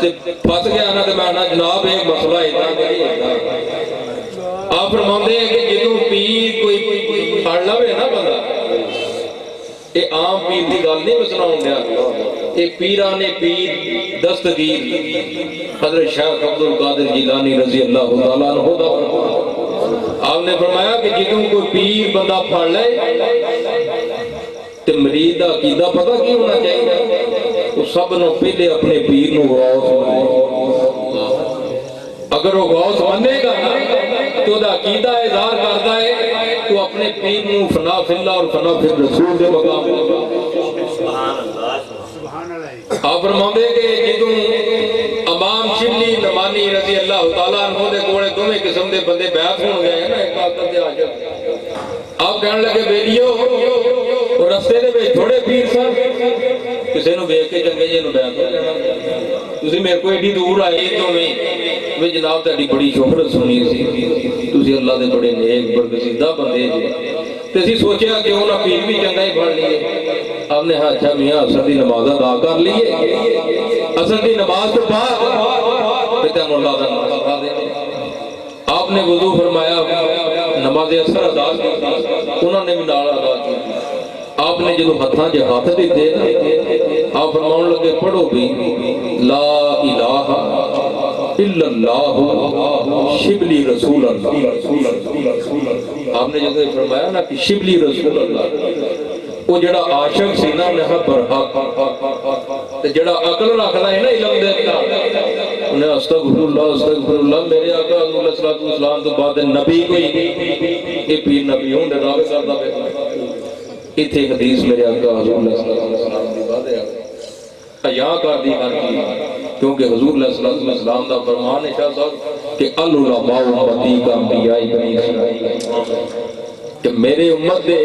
تے پھس گیا نا تے میں نا جناب ایک مسئلہ ادا نہیں آپ فرماندے ہیں کہ جدوں پیر کوئی پھڑ لوے نا بندہ یہ عام پیر دی گل نہیں میں سناؤں گیا یہ پیران پیر دستگیر حضرت شیخ عبدالقادر جیلانی رضی اللہ تعالیٰ عنہ دا آپ نے فرمایا کہ جدوں کوئی پیر بندہ پھڑ لے تو مریض دا عقیدہ پتہ کی ہونا چاہیے وہ سب نو پہلے اپنے پیر نو غوث منے اگر وہ غوث منے گا تو دا عقیدہ اظہار کرتا ہے تو اپنے پیر نو فنا فی اللہ اور فنا فی الرسول دے مقام آپ فرماؤں دے کہ جدوں امام شبلی نمانی رضی اللہ تعالیٰ عنہ دے کوڑے 2 قسم دے بندے بیعت ہون گئے نا ایک عاقل تے عاشق آپ کہنے لگے بیلیو اور رستے دے وچ تھوڑے پیر سن کسے نو ویکھ کے چنگے جے نو بیعت ہو جانا تسی میرے کو ایڈی دور آئے تو میں جناب تہاڈی بڑی شہرت سنی سی تسی اللہ دے بڑے نیک برگزیدہ بندے جے تے اسی سوچیا کہ انہاں پیر بھی چنگا ہی پڑھ لیے آپ نے ہاں اچھا میاں عصر دی نماز ادا کر لیے عصر دی نماز تو بعد پھر تینوں اللہ دا نماز پڑھا دیں آپ نے وضو فرمایا نماز عصر ادا کی انہوں نے بھی نال ادا کی آپ نے جدو ہتھاں جے ہاتھ دیتے آپ فرماؤں لگے پڑھو بھی لا الہ الا اللہ شبلی رسول اللہ آپ نے جدو فرمایا نا کہ شبلی رسول اللہ وہ جڑا عاشق سی نا نے پر حق تے جڑا عقل رکھدا ہے نا علم دے اندر انہیں استغفر اللہ میرے آقا حضور علیہ السلام تو بعد نبی کوئی یہ پیر نبی ہوں دے دعوے کردا پیا ایتھے حدیث میرے آقا حضور علیہ السلام دی بات ہے حیا کر دی ہر چیز، کیونکہ حضور علیہ الصلوۃ والسلام دا فرمان ہے شاہ صاحب کہ العلماء امتی کا انبیاء بنی اسرائیل، کہ میرے امت دے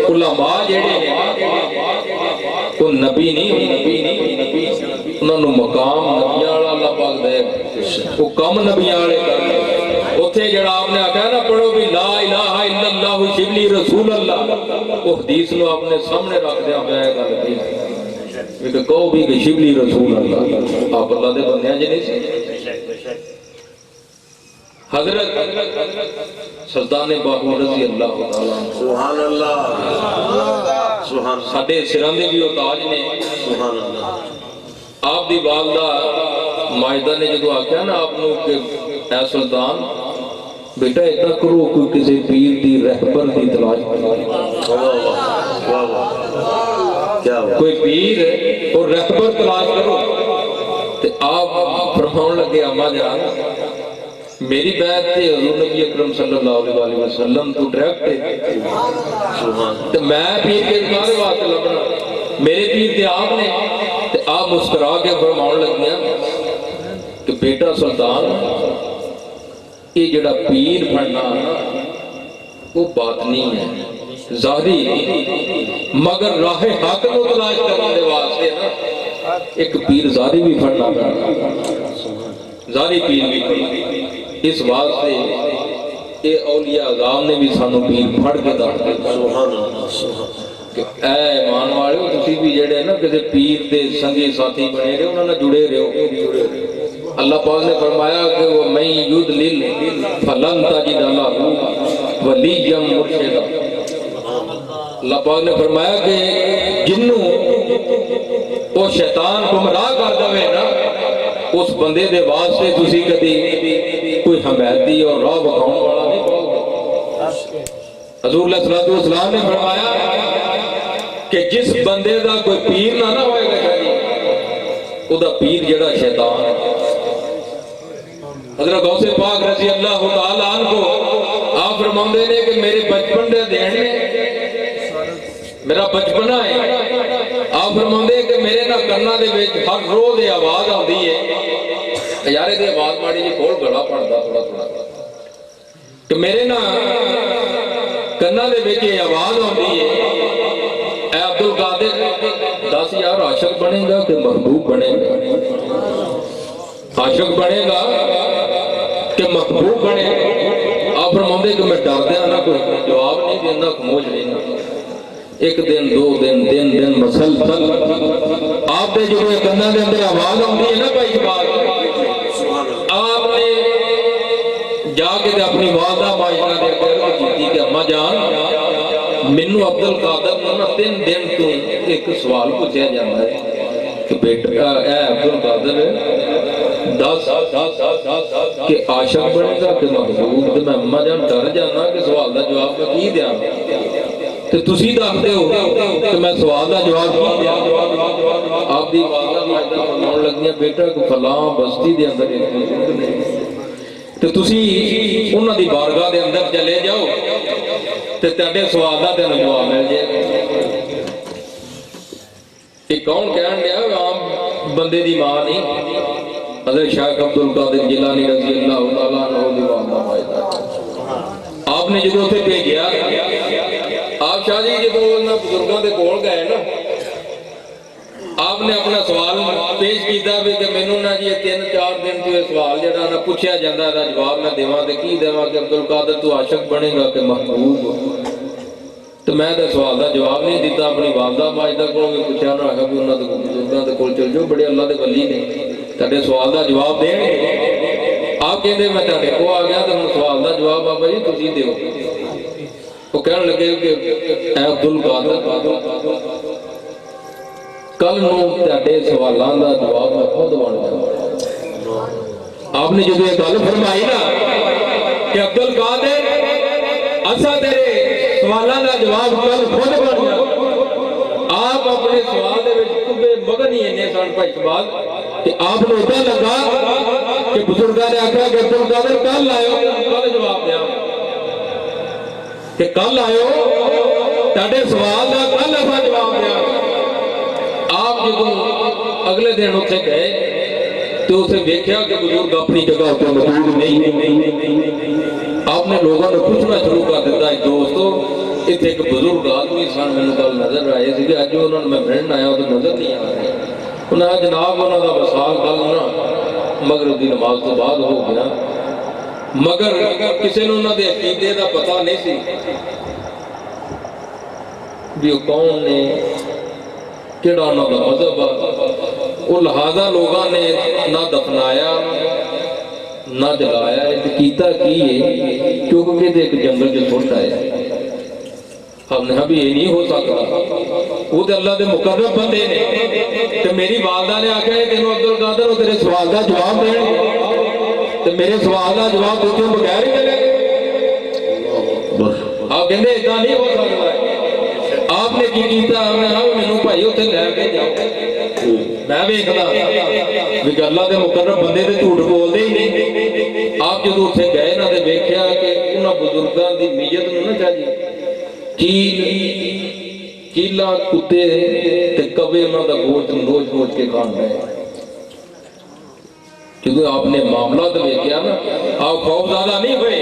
علماء جڑے ہیں وہ نبی نہیں، انہاں نوں مقام نبیاں والا اللہ پاک دے، وہ کم نبیاں والے کرنے۔ اتھے جڑا آپ نے آکھا نا پڑھو بھی لا الہ الا اللہ شبلی رسول اللہ، وہ حدیث نو آپ نے سامنے رکھ دیا میں گل کی کہ کہو بھی کہ شبلی رسول اللہ، آپ اللہ دے بندیاں جے نہیں سی۔ حضرت سلطان باہو رضی اللہ تعالیٰ سبحان اللہ، سبحان ساڈے سراں دے بھی وہ تاج نے۔ سبحان اللہ۔ آپ دی والدہ ماجدہ نے جدو آکھیا نا آپ نو کہ اے سلطان بیٹا اتنا کرو کوئی کسی پیر دی رہبر دی تلاش کرو، کوئی پیر اور رہبر تلاش کرو۔ تے آپ فرماؤں لگے اما جان میری بیعت تے حضور نبی اکرم صلی اللہ علیہ وسلم تو ڈائریکٹ ہے، تے میں پیر کے تمہارے واسطے لبنا، میرے پیر تے آپ نے۔ تے آپ مسکرا کے فرماؤں لگے کہ بیٹا سلطان یہ جڑا پیر پڑھنا وہ باطنی ہے، ظاہری مگر راہ حق کو تلاش کرنے واسطے نا ایک پیر ظاہری بھی پڑھنا پڑنا، ظاہری پیر بھی پڑھنا۔ اس واسطے یہ اولیاء اعظام نے بھی سانو پیر پڑھ کے دس دتا کہ اے ایمان والے تسی بھی جڑے نا کسی پیر دے سنگی ساتھی بنے رہے انہاں نال جڑے رہو۔ اللہ پاک نے فرمایا کہ وہ من یضلل فلن تجد لہ ولیا مرشدا۔ اللہ پاک نے فرمایا کہ جنوں وہ شیطان گمراہ کر دے نا اس بندے دے واسطے تسی کدی کوئی حمایتی اور راہ بکھاؤن والا نہیں پاؤ گے۔ حضور علیہ الصلوۃ والسلام نے فرمایا کہ جس بندے دا کوئی پیر نہ ہوئے گا او دا پیر جڑا شیطان ہے۔ حضرت غوث پاک رضی اللہ تعالیٰ عنہ کو آپ فرماندے نے کہ میرے بچپن دے دین میں میرا بچپنا ہے، آپ فرماندے کہ میرے نہ کرنا دے وچ ہر روز یہ آواز آتی ہے، یارے دی آواز ماڑی جی کھول گلا پڑھدا تھوڑا تھوڑا، کہ میرے نہ کرنا دے وچ یہ آواز آتی ہے اے عبد القادر دس یار عاشق بنے گا کہ محبوب بنے گا؟ عاشق بنے گا کہ محبوب بنے گا؟ آپ فرماندے کہ میں ڈر دیا نہ کوئی جواب نہیں دینا، خاموش رہنا۔ ایک دن دو دن تین دن مسلسل آپ دے جو کنا دے اندر آواز آتی ہے نا بھائی بات، آپ نے جا کے اپنی والدہ ماجدہ دے اندر کیتی کہ اما جان مینوں عبد القادر نے 3 دن تو ایک سوال پوچھا جاتا ہے کہ بیٹا اے عبد القادر دس کہ عاشق بنے گا کہ محبوب؟ تو میں اما جان ڈر جانا کہ سوال دا جواب میں کی دیاں، تو تسی دستے ہو کہ میں سوال دا جواب کی دیاں۔ آپ دی والدہ ماجدہ فرماؤن لگیاں بیٹا کو فلاں بستی دے اندر ایک بزرگ نے، تو تسی انہاں دی بارگاہ دے اندر چلے جاؤ تے تہاڈے سوال دا تینوں جواب مل جائے۔ یہ کون کہن دیا؟ عام بندے دی ماں نہیں، حضرت شیخ عبد القادر جیلانی رضی اللہ تعالیٰ عنہ دی والدہ ماجدہ۔ آپ نے جدو اتنے بھیجیا، آپ شاہ جی جدو انہاں بزرگاں دے کول گئے نا، آپ نے اپنا سوال پیش کیتا بھی کہ مینوں نہ جی 3-4 دن تو یہ سوال جڑا نہ پوچھیا جاندا ہے جواب میں دیواں تے کی دیواں کہ عبد القادر تو عاشق بنے گا کہ محبوب؟ تو میں تے سوال دا جواب نہیں دیتا، اپنی والدہ ماجدہ کو بھی پوچھا نہ ہے کہ انہاں دے بزرگاں دے کول چل جاؤ، بڑے اللہ دے ولی نے تہاڈے سوال دا جواب دین گے۔ آپ کہندے میں تہاڈے کو آ گیا تے ہن سوال دا جواب بابا جی تسی دیو۔ وہ کہنے لگے کہ اے عبد القادر کل نو تہاڈے سوالاں دا جواب میں خود بن جاواں۔ آپ نے جدو یہ گل فرمائی نا کہ عبد القادر اساں تیرے سوالاں دا جواب کل خود بن جاواں، آپ اپنے سوال دے وچ کبے مگن ہی اننے سن بھائی سوال کہ آپ نے اتنا لگا کہ بزرگاں نے آکھیا کہ عبد القادر کل آئیو کل جواب دیاں کہ کل آئیو تہاڈے سوال دا کل اساں جواب دیاں۔ آپ جدو اگلے دن اتنے گئے تو اتنے دیکھا کہ بزرگ اپنی جگہ اتنے موجود نہیں. آپ نے لوگوں نے پوچھنا شروع کر دیتا ہے دوستو اتنے ایک بزرگ آدمی سن میرے کل نظر آئے تھے کہ اج انہوں نے میں ملن آیا تو نظر نہیں آ رہے. انہیں جناب انہوں کا وصال کل نا مغرب کی نماز تو بعد ہو گیا مگر کسی نے انہوں کے عقیدے کا پتہ نہیں سی بھی وہ کون نے کیڑا انہوں کا مذہب ہے. وہ لہذا لوگوں نے نہ دفنایا نہ جلایا کیتا کی ہے کیونکہ ایک جنگل جو چھوٹا ہے. ہم نے بھی یہ نہیں ہو سکتا وہ تو اللہ دے مقرب بندے نے. تو میری والدہ نے آخیا تینوں عبد القادر تیرے سوال کا جواب دین تو میرے سوال کا جواب دیتے بغیر ہی ملے. آپ کہتے اتنا نہیں ہو سکتا. آپ نے کی کیتا مینوں بھائی اتنے لے کے جاؤ. میں ویکھدا بھی اللہ دے مقرب بندے تے جھوٹ بولدے ہی نہیں. آپ جدوں اتنے گئے نا تے ویکھیا کہ انہاں بزرگاں دی نیت نوں نہ چاہیے کیلا کتے تے کبے انہوں دا گوشت روز روز کے کھان رہے. کیونکہ آپ نے معاملہ تو دیکھا نا آپ خوف زیادہ نہیں ہوئے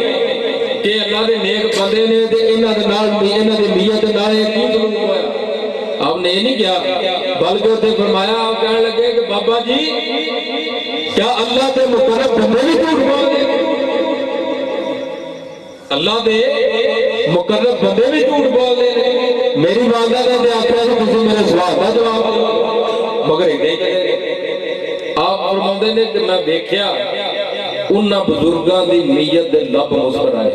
کہ اللہ دے نیک بندے نے تے انہاں دے نال انہاں دی نیت نال کی ظلم ہوا. آپ نے یہ نہیں کیا بلکہ اسے فرمایا آپ کہنے لگے کہ بابا جی کیا اللہ دے مقرب بندے بھی جھوٹ بولتے ہیں. اللہ دے مقرب بندے بھی جھوٹ بولتے ہیں. میری والدہ نے آخیا کہ تسی میرے سوال کا جواب دو مگر ادھر ہی کرے. آپ فرماتے ہیں کہ میں دیکھیا انہاں بزرگاں دی نیت دے لب مسکرائے.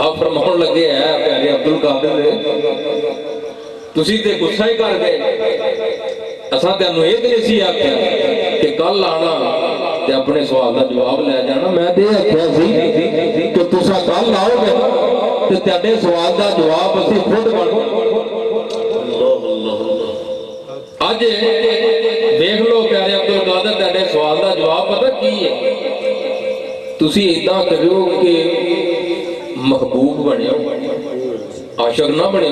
آپ فرماؤں لگے ہے پیارے عبد القادر تسی تے غصہ ہی کر گئے. اساں تینوں یہ تے نہیں سی آخیا کہ کل آنا تے اپنے سوال کا جواب لے جانا. میں تے آخیا سی کہ تساں کل آؤ گے تے تیرے سوال کا جواب اسی خود بن اج دیکھ لو پیارے عبد القادر تیرے سوال کا جواب پتہ کی ہے. تسی اتنا کرو کہ محبوب بنے عاشق نہ بنے.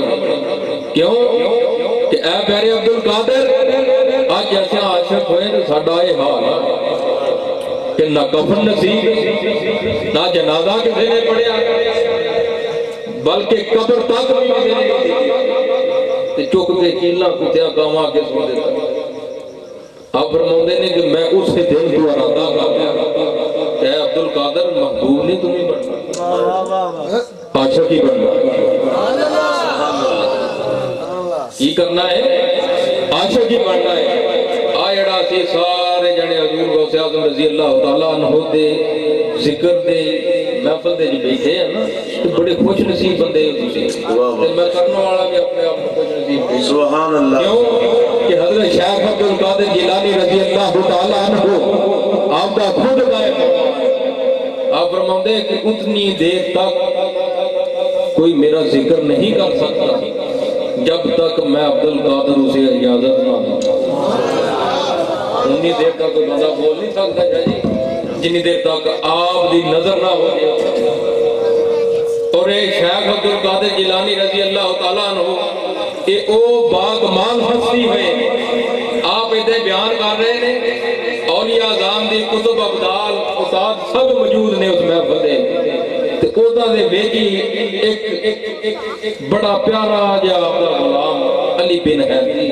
کیوں کہ اے پیارے عبد القادر اج ایسے عاشق ہوئے تو ساڈا یہ حال ہے کہ نہ کفن نصیب نہ جنازہ کسی نے پڑھیا بلکہ قبر تک بھی کسی نے چک کے چیلا کتیا گاواں کے سو دیتا. آپ فرماتے ہیں کہ میں اس دن تو ارادہ کر لیا کہ اے عبد القادر محبوب نہیں تمہیں بننا عاشق ہی بننا. کی کرنا ہے عاشق ہی بننا ہے. آ جڑا سی سارے جنے حضور غوث اعظم رضی اللہ تعالیٰ عنہ دے ذکر دے محفل دے جو بیٹھے ہیں نا تو بڑے خوش نصیب بندے ہو تسی. میں کرنے والا بھی اپنے آپ کو خوش نصیب. سبحان اللہ. کیوں کہ حضرت شیخ عبد القادر جیلانی رضی اللہ تعالیٰ عنہ آپ کا خود غائب ہے. آپ فرماتے ہیں کہ اتنی دیر تک کوئی میرا ذکر نہیں کر سکتا جب تک میں عبد القادر اسے اجازت نہ دوں. اتنی دیر تک کوئی بندہ بول نہیں سکتا جی جنی دیر تک آپ دی نظر نہ ہو. اور ایک شیخ عبد القادر جیلانی رضی اللہ تعالیٰ عنہ کہ او باغمان ہستی ہوئے آپ ادھے بیان کر رہے ہیں اولیاء اعظام دی کتب ابدال استاد سب موجود نے اس محفل دے تے اودا دے بیٹی ایک بڑا پیارا جا اپنا غلام علی بن حیدری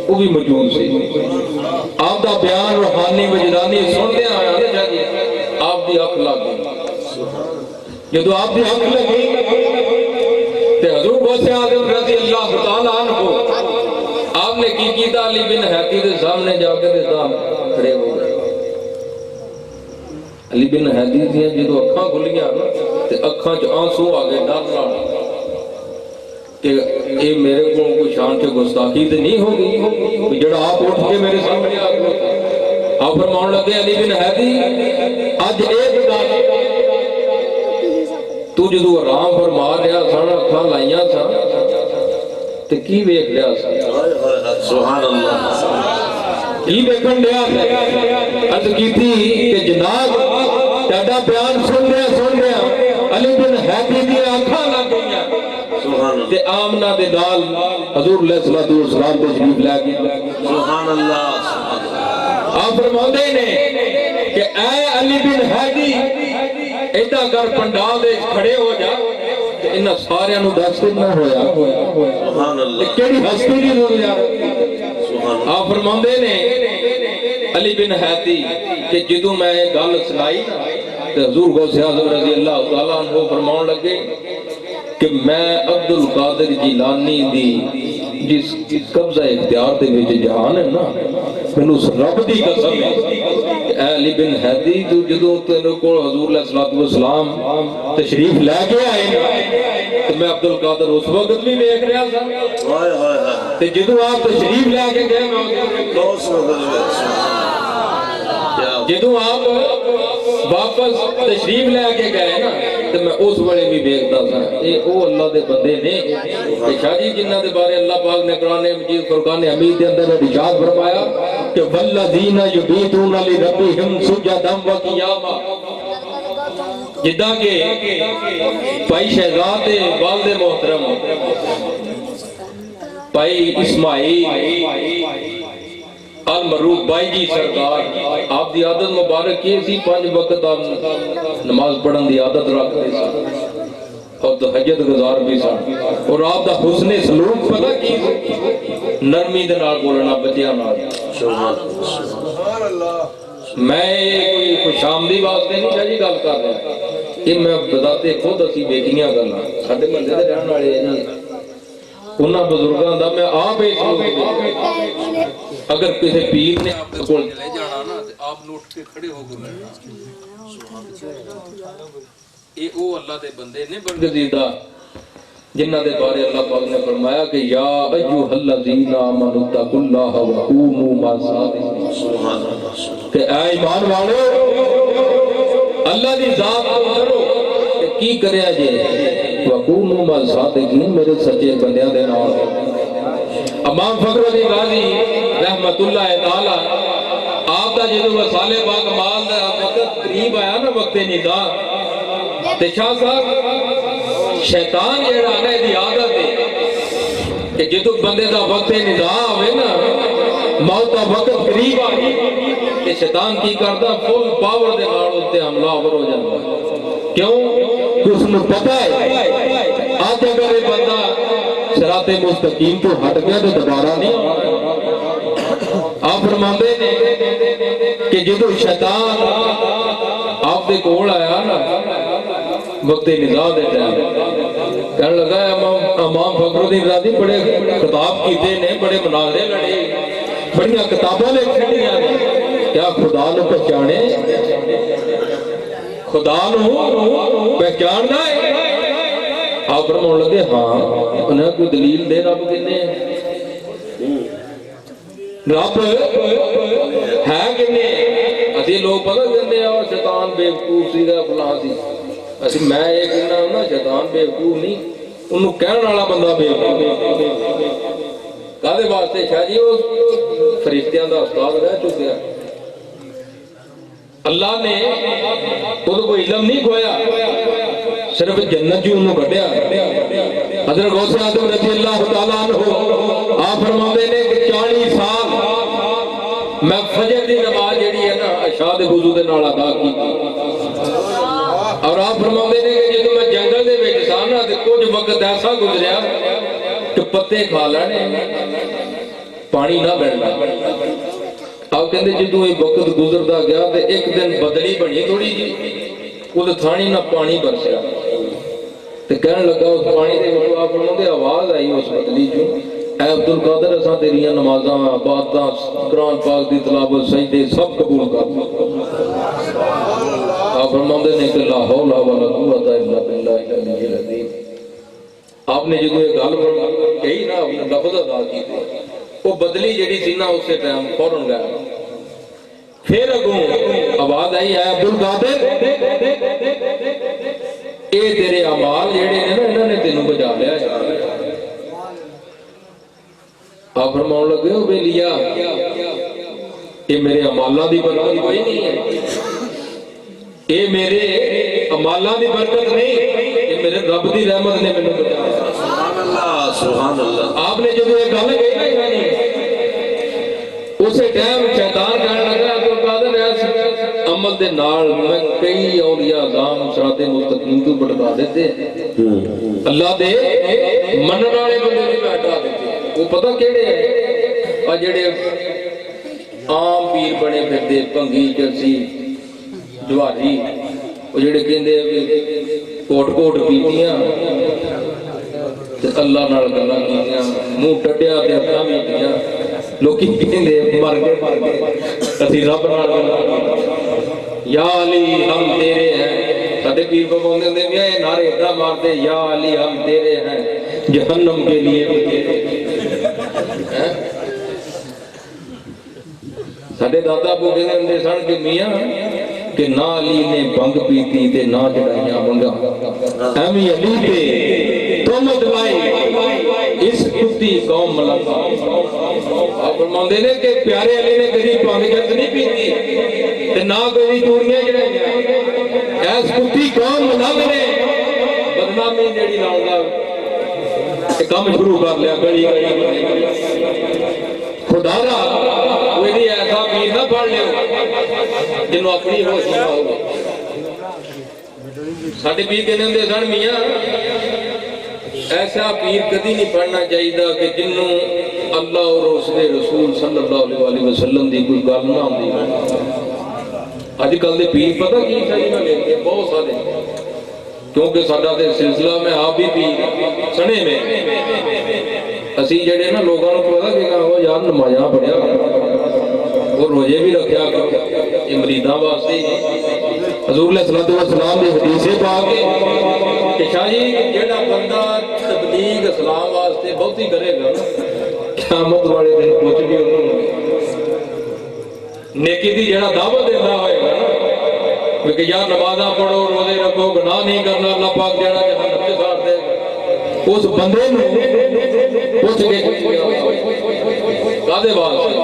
وہ بھی موجود سی. آپ دا بیان روحانی وجدانی سنتے آیا جی آپ دی اکھ لگ گئی. جدو آپ دی اکھ لگی تے حضور غوث اعظم رضی اللہ تعالیٰ عنہ آپ نے کی کیتا علی بن حیدری دے سامنے جا کے کھڑے ہو گئے. علی بن حیدری دیا جدو اکھاں کھلیاں تے اکھاں چ آنسو آ گئے ڈر نال کہ اے میرے کو کوئی شان سے گستاخی تے نہیں ہوگی جڑا آپ اٹھ کے میرے سامنے آ گئے. آپ فرمان لگے علی بن حیدری اج ایک گل تو جدو آرام فرما رہا سن اکھاں لائیاں سن تے کی ویکھ لیا سن. سبحان اللہ. کی ویکھن لیا عرض کیتی کہ جناب تہاڈا بیان سن رہا علی بن حیدری دی اکھاں لگ گئیاں تے آمنہ دے نال حضور علیہ السلام تشریف لے گئے سبحان اللہ آپ فرماندے نے کہ اے علی بن ہادی ایڈا کر پنڈال دے کھڑے ہو جا کہ انہاں سارے نو دس دن نہ ہویا سبحان اللہ کیڑی ہستی دی ضرورت سبحان اللہ آپ فرماندے نے علی بن ہادی کہ جدوں میں گل سنائی نا تے حضور غوث اعظم رضی اللہ تعالیٰ عنہ فرماؤں لگے کہ میں عبد القادر جیلانی دی جس قبضہ اختیار دے وچ جہان ہے نا مینوں اس رب دی قسم ہے کہ اے علی بن ہادی تو جدوں تیرے کول حضور علیہ الصلوۃ والسلام تشریف لے کے آئے نا تو میں عبد القادر اس وقت بھی دیکھ رہا تھا ہائے ہائے ہائے تے جدوں آپ تشریف لے کے گئے میں دوست بدل گئے جدوں آپ واپس تشریف لے کے گئے نا تو میں اس وقت بھی دیکھتا تھا اے او اللہ دے بندے نے کہ شاہ جی جنہاں دے بارے اللہ پاک نے قرآن مجید فرقان حمید دے اندر ارشاد فرمایا کہ والذین یبیتون لربہم سجدا و قیاما جداں کہ بھائی شہزاد والد محترم بھائی اسماعیل المروف بائی جی سرکار آپ دی عادت مبارک یہ سی 5 وقت آپ نماز پڑھن دی عادت رکھتے سن اور تہجد گزار بھی سن اور آپ دا حسن سلوک پتہ کی نرمی دے نال بولنا بچیاں نال میں کوئی خوشامدی واسطے نہیں شاہ جی گل کر رہا کہ میں بذات خود اسی بیٹیاں گلاں ساڈے محلے دے رہن والے جی انہاں بزرگاں دا میں آپ ہی اگر کسی پیر نے آپ کو لے جانا نا تے آپ نے اٹھ کے کھڑے ہو کے بیٹھنا اے او اللہ دے بندے نے برگزیدہ جنہاں دے بارے اللہ پاک نے فرمایا کہ یا ایھا الذین آمنوا اتقوا اللہ وکونوا مع الصادقین سبحان اللہ کہ اے ایمان والو اللہ دی ذات کو کرو کہ کی کریا جے وکونوا مع الصادقین میرے سچے بندیاں دے نال امام فخر علی غازی رحمت اللہ تعالی آپ دا جدو وصال پاک مال دا وقت قریب آیا نا وقت ندا تے شاہ صاحب شیطان جیڑا ہے دی عادت ہے کہ جدو بندے دا وقت ندا ہوئے نا موت دا وقت قریب آئی کہ شیطان کی کردا فل پاور دے نال تے حملہ آور ہو جاتا کیوں کہ اس نے پتہ ہے آج اگر یہ بندہ صراط مستقیم تو ہٹ گیا تو دوبارہ نہیں آپ فرماندے نے کہ جدو شیطان آپ دے کول آیا نا وقت نزاع دے ٹائم کہنے لگا امام فخر الدین رازی بڑے خطاب کیتے نے بڑے مناظرے لڑے بڑیاں کتابوں نے کھڑیاں نے کیا خدا نو پہچانے خدا نو پہچاننا ہے آپ فرماؤں لگے ہاں انہیں کوئی دلیل دے رب کنے رب ہے کنے اسی لوگ پتہ کہنے ہیں شیطان بیوقوف سی گا فلاں سی اسی میں یہ کہنا ہوں نا شیطان بیوقوف نہیں انہوں کہنے والا بندہ بیوقوف کہتے واسطے شاہ جی وہ فرشتیاں دا استاد رہ چکے ہیں اللہ نے خود کو علم نہیں کھویا صرف جنت جو انہوں گھٹیا حضرت غوث اعظم رضی اللہ تعالیٰ عنہ آپ فرماتے نے کہ 40 سال میں فجر دی نماز جڑی ہے نا عشاء دے وضو دے نال ادا کی اور آپ فرماتے نے کہ جدوں میں جنگل دے وچ ساں نا تے کچھ وقت ایسا گزریا کہ پتے کھا لینے پانی نہ بہنا آپ کہندے جدوں یہ وقت گزردا گیا تے ایک دن بدلی بنی تھوڑی جی وہ تھانی نہ پانی برسیا تے کہنے لگا اس پانی دے وچوں آپ نوں دے آواز آئی اس بدلی جو اے عبد القادر اساں تیریاں نمازاں عبادتاں قرآن پاک دی تلاوت سجدے سب قبول کر آپ فرماندے نے کہ لا حول ولا قوت الا باللہ العلی العظیم آپ نے جدوں یہ گل کہی نا اپنے لفظ ادا کیتے وہ بدلی جڑی سی نا اسے ٹائم فوراً گیا پھر اگوں آواز آئی ہے عبد القادر اے تیرے اعمال جڑے نے نا انہاں نے تینوں بچا لیا ہے آپ فرماؤں لگے ہو بے لیا یہ میرے اعمالاں دی برکت کوئی نہیں ہے یہ میرے اعمالاں دی برکت نہیں یہ میرے رب دی رحمت نے مینوں بچایا سبحان اللہ آپ نے جب یہ گل کہی نا اسے ٹائم شیطان کہنے لگا تو قادر ایس عمل دے نال میں کئی اولیاء اعظام صراط مستقیم تو بٹھا دیتے اللہ دے منن والے بندے بھی ہٹا دیتے وہ پتہ کیڑے ہیں آ جڑے عام پیر بنے پھردے پنگی چرسی جواری وہ جڑے کہندے کوٹ کوٹ پیتیاں تے اللہ نال گلاں کیتیاں منہ ٹڈیا تے اکھاں میٹیاں لوکی کہندے مر گئے اسی رب نال گلاں یا علی ہم تیرے ہیں ساڈے پیر بابا ہوندے نے یہ نعرے ادا مارتے یا علی ہم تیرے ہیں جہنم کے لیے بھی تیرے ہیں ساڈے دادا ابو کہندے ہوندے سن کہ میاں کہ نہ علی نے بنگ پیتی تے نہ چڑھائیاں بنگا ایویں علی تے تہمت لائی اس کتی قوم ملنگا آپ فرماندے نے کہ پیارے علی نے کبھی بنگ جت نہیں پیتی تے نہ کبھی چوڑیاں چڑھائیاں اس کتی قوم ملنگ نے بدنامی جڑی نال دا کام شروع کر لیا گلی گلی خدا را کوئی نہیں ایسا پیر نہ پڑھ لو جنہوں اپنی ہوش نہ ہو ساڈے پیر کہنے ہوندے سن میاں ایسا پیر کدی نہیں پڑھنا چاہیے کہ جنہوں اللہ اور اس کے رسول صلی اللہ علیہ وسلم دی کوئی گل نہ ہوندی اج کل دے پیر پتہ کی صحیح نہ لیتے بہت سارے کیونکہ ساڈا تے سلسلہ میں آپ بھی پیر سنے میں اسی جڑے نا لوگوں کو پتا کہ کہو یار نمازاں پڑھیا اور روزے بھی رکھیا یہ مریداں واسطے حضور علیہ الصلوۃ والسلام دی حدیث پاک کہ شاہ جی جڑا بندہ تبلیغ اسلام واسطے بہتی کرے گا قیامت والے دن پہنچ بھی انہوں نیکی دی جڑا دعوت دیتا ہوئے گا کہ یار نمازاں پڑھو روزے رکھو گناہ نہیں کرنا اللہ پاک جڑا جہنم میں ساڑ دے اس بندے نے پوچھ کے کادے واسطے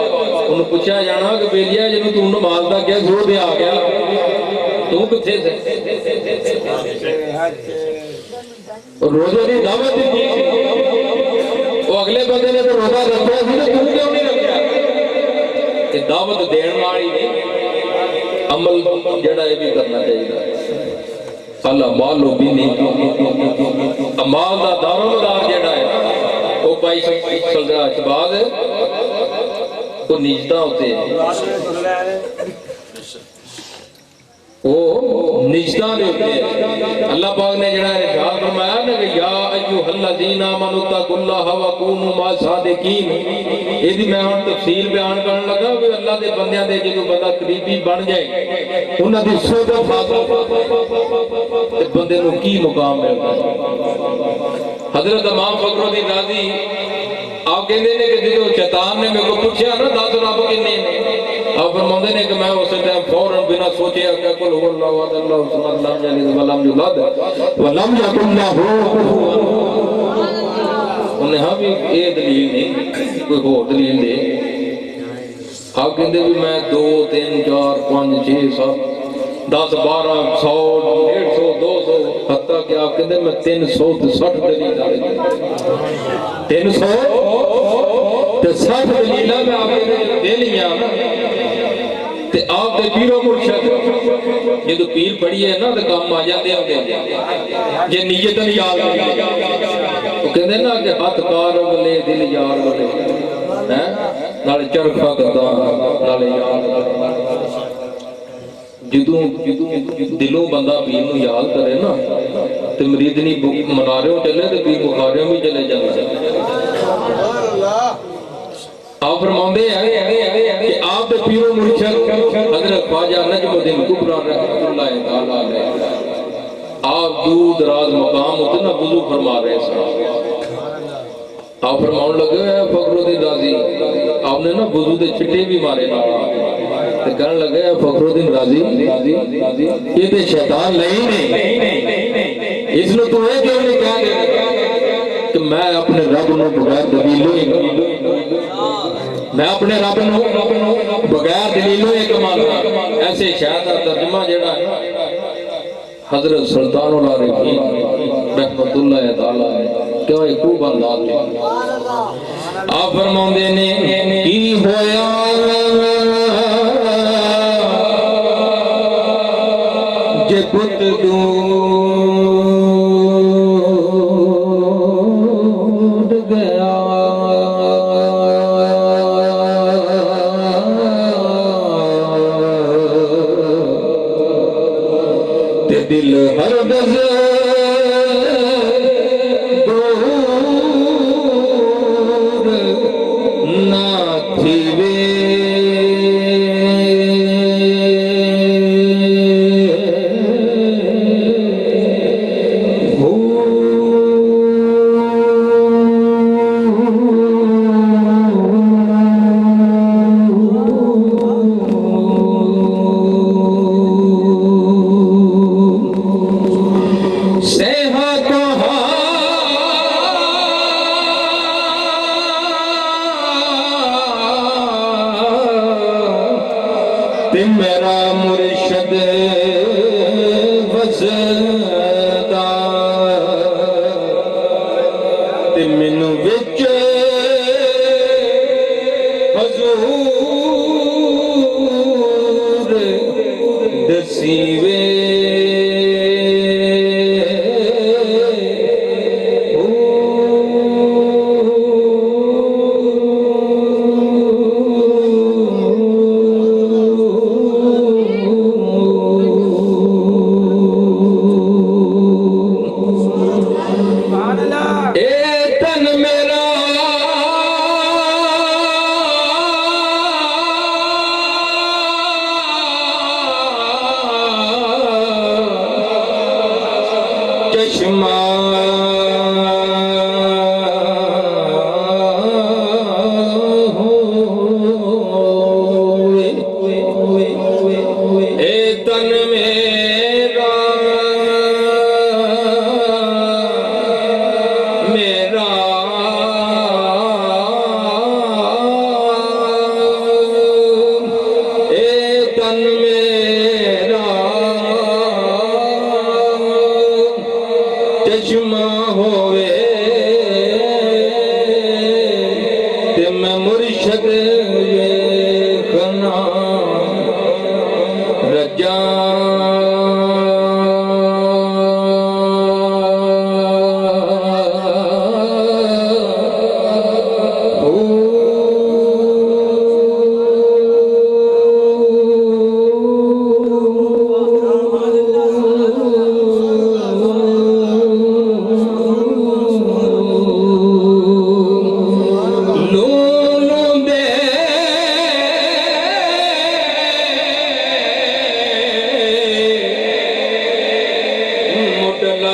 انہوں پوچھا جانا کہ بیلیا جنہوں تو نماز دا کیا زور دے آ گیا تو کتھے سے اور روزے دی دعوت دی وہ اگلے بندے نے تو روزہ رکھا سی تو کیوں نہیں رکھا کہ دعوت دین والی نہیں عمل جڑا یہ بھی کرنا چاہیے اللہ مالو بھی نہیں امال دا دار و مدار جڑا ہے وہ پائی سلدہ اچباد وہ نجدہ ہوتے ہیں وہ نجدہ نے ہوتے ہیں اللہ پاک نے جڑا ہے ارشاد فرمایا نا کہ یا ایھا الذین آمنوا اتقوا اللہ وکونوا مع الصادقین یہ بھی میں ہن تفصیل بیان کرن لگا کہ اللہ دے بندیاں دے جدوں بندہ قریبی بن جائے انہاں دی صحبت تے بندے نوں کی مقام ملدا ہے حضرت امام فخر الدین رازی آپ کہندے نے کہ جدوں شیطان نے میرے کو پوچھا نا دس رب کنے آپ فرماندے نے کہ میں اس ٹائم فوراً بنا سوچے کہ قل هو اللہ احد اللہ الصمد لم یلد ولم یولد ولم یکن لہ کفوا احد انہیں ہاں بھی یہ دلیل نہیں کوئی اور دلیل دے آپ کہندے بھی میں 2 3 4 5 6 7 10 12 100 150 200 حتیٰ کہ آپ کہندے میں 360 دلیل آ 360 دلیل میں آپ کہندے دے لیاں تے آپ دے پیرو مرشد جدو پیر پڑھی ہے نا تے کام آ جاتے ہیں جے نیت نہیں یاد تو کہندے نا کہ ہاتھ کار ولے دل یار ولے ہیں نال چرخا کردا نال یاد جدوں دلوں بندہ پیر نو یاد کرے نا تے مریدنی مناریوں چلے تے پیر بخاریوں بھی چلے جاندے آپ فرماندے ہیں کہ آپ دے پیرو مرشد حضرت خواجہ نجم الدین کبریٰ رحمۃ اللہ تعالی علیہ آپ دور دراز مقام ہوتے نا وضو فرما رہے ہیں آپ فرماؤں لگے ہیں فخر الدین رازی آپ نے نا وضو دے چھٹے بھی مارے نا تے کہنے لگے ہیں فخر الدین رازی یہ تے شیطان نہیں اس نے تو ہے کیوں نہیں کہا دے کہ میں اپنے رب نو بغیر دلیلوں ہی میں اپنے رب نو بغیر دلیلوں ہی کمانا ایسے شاید ترجمہ جڑا ہے حضرت سلطان العارفین رحمت اللہ تعالی کیوں ایک خوب انداز ہے آپ فرماندے نے کی ہویا جے بت ڈوب گیا تے دل ہر گز میرا مرشد وسدا تے مینوں وچ حضور دسی وے چشمہ ہوئے تے میں مرشد کنا رجا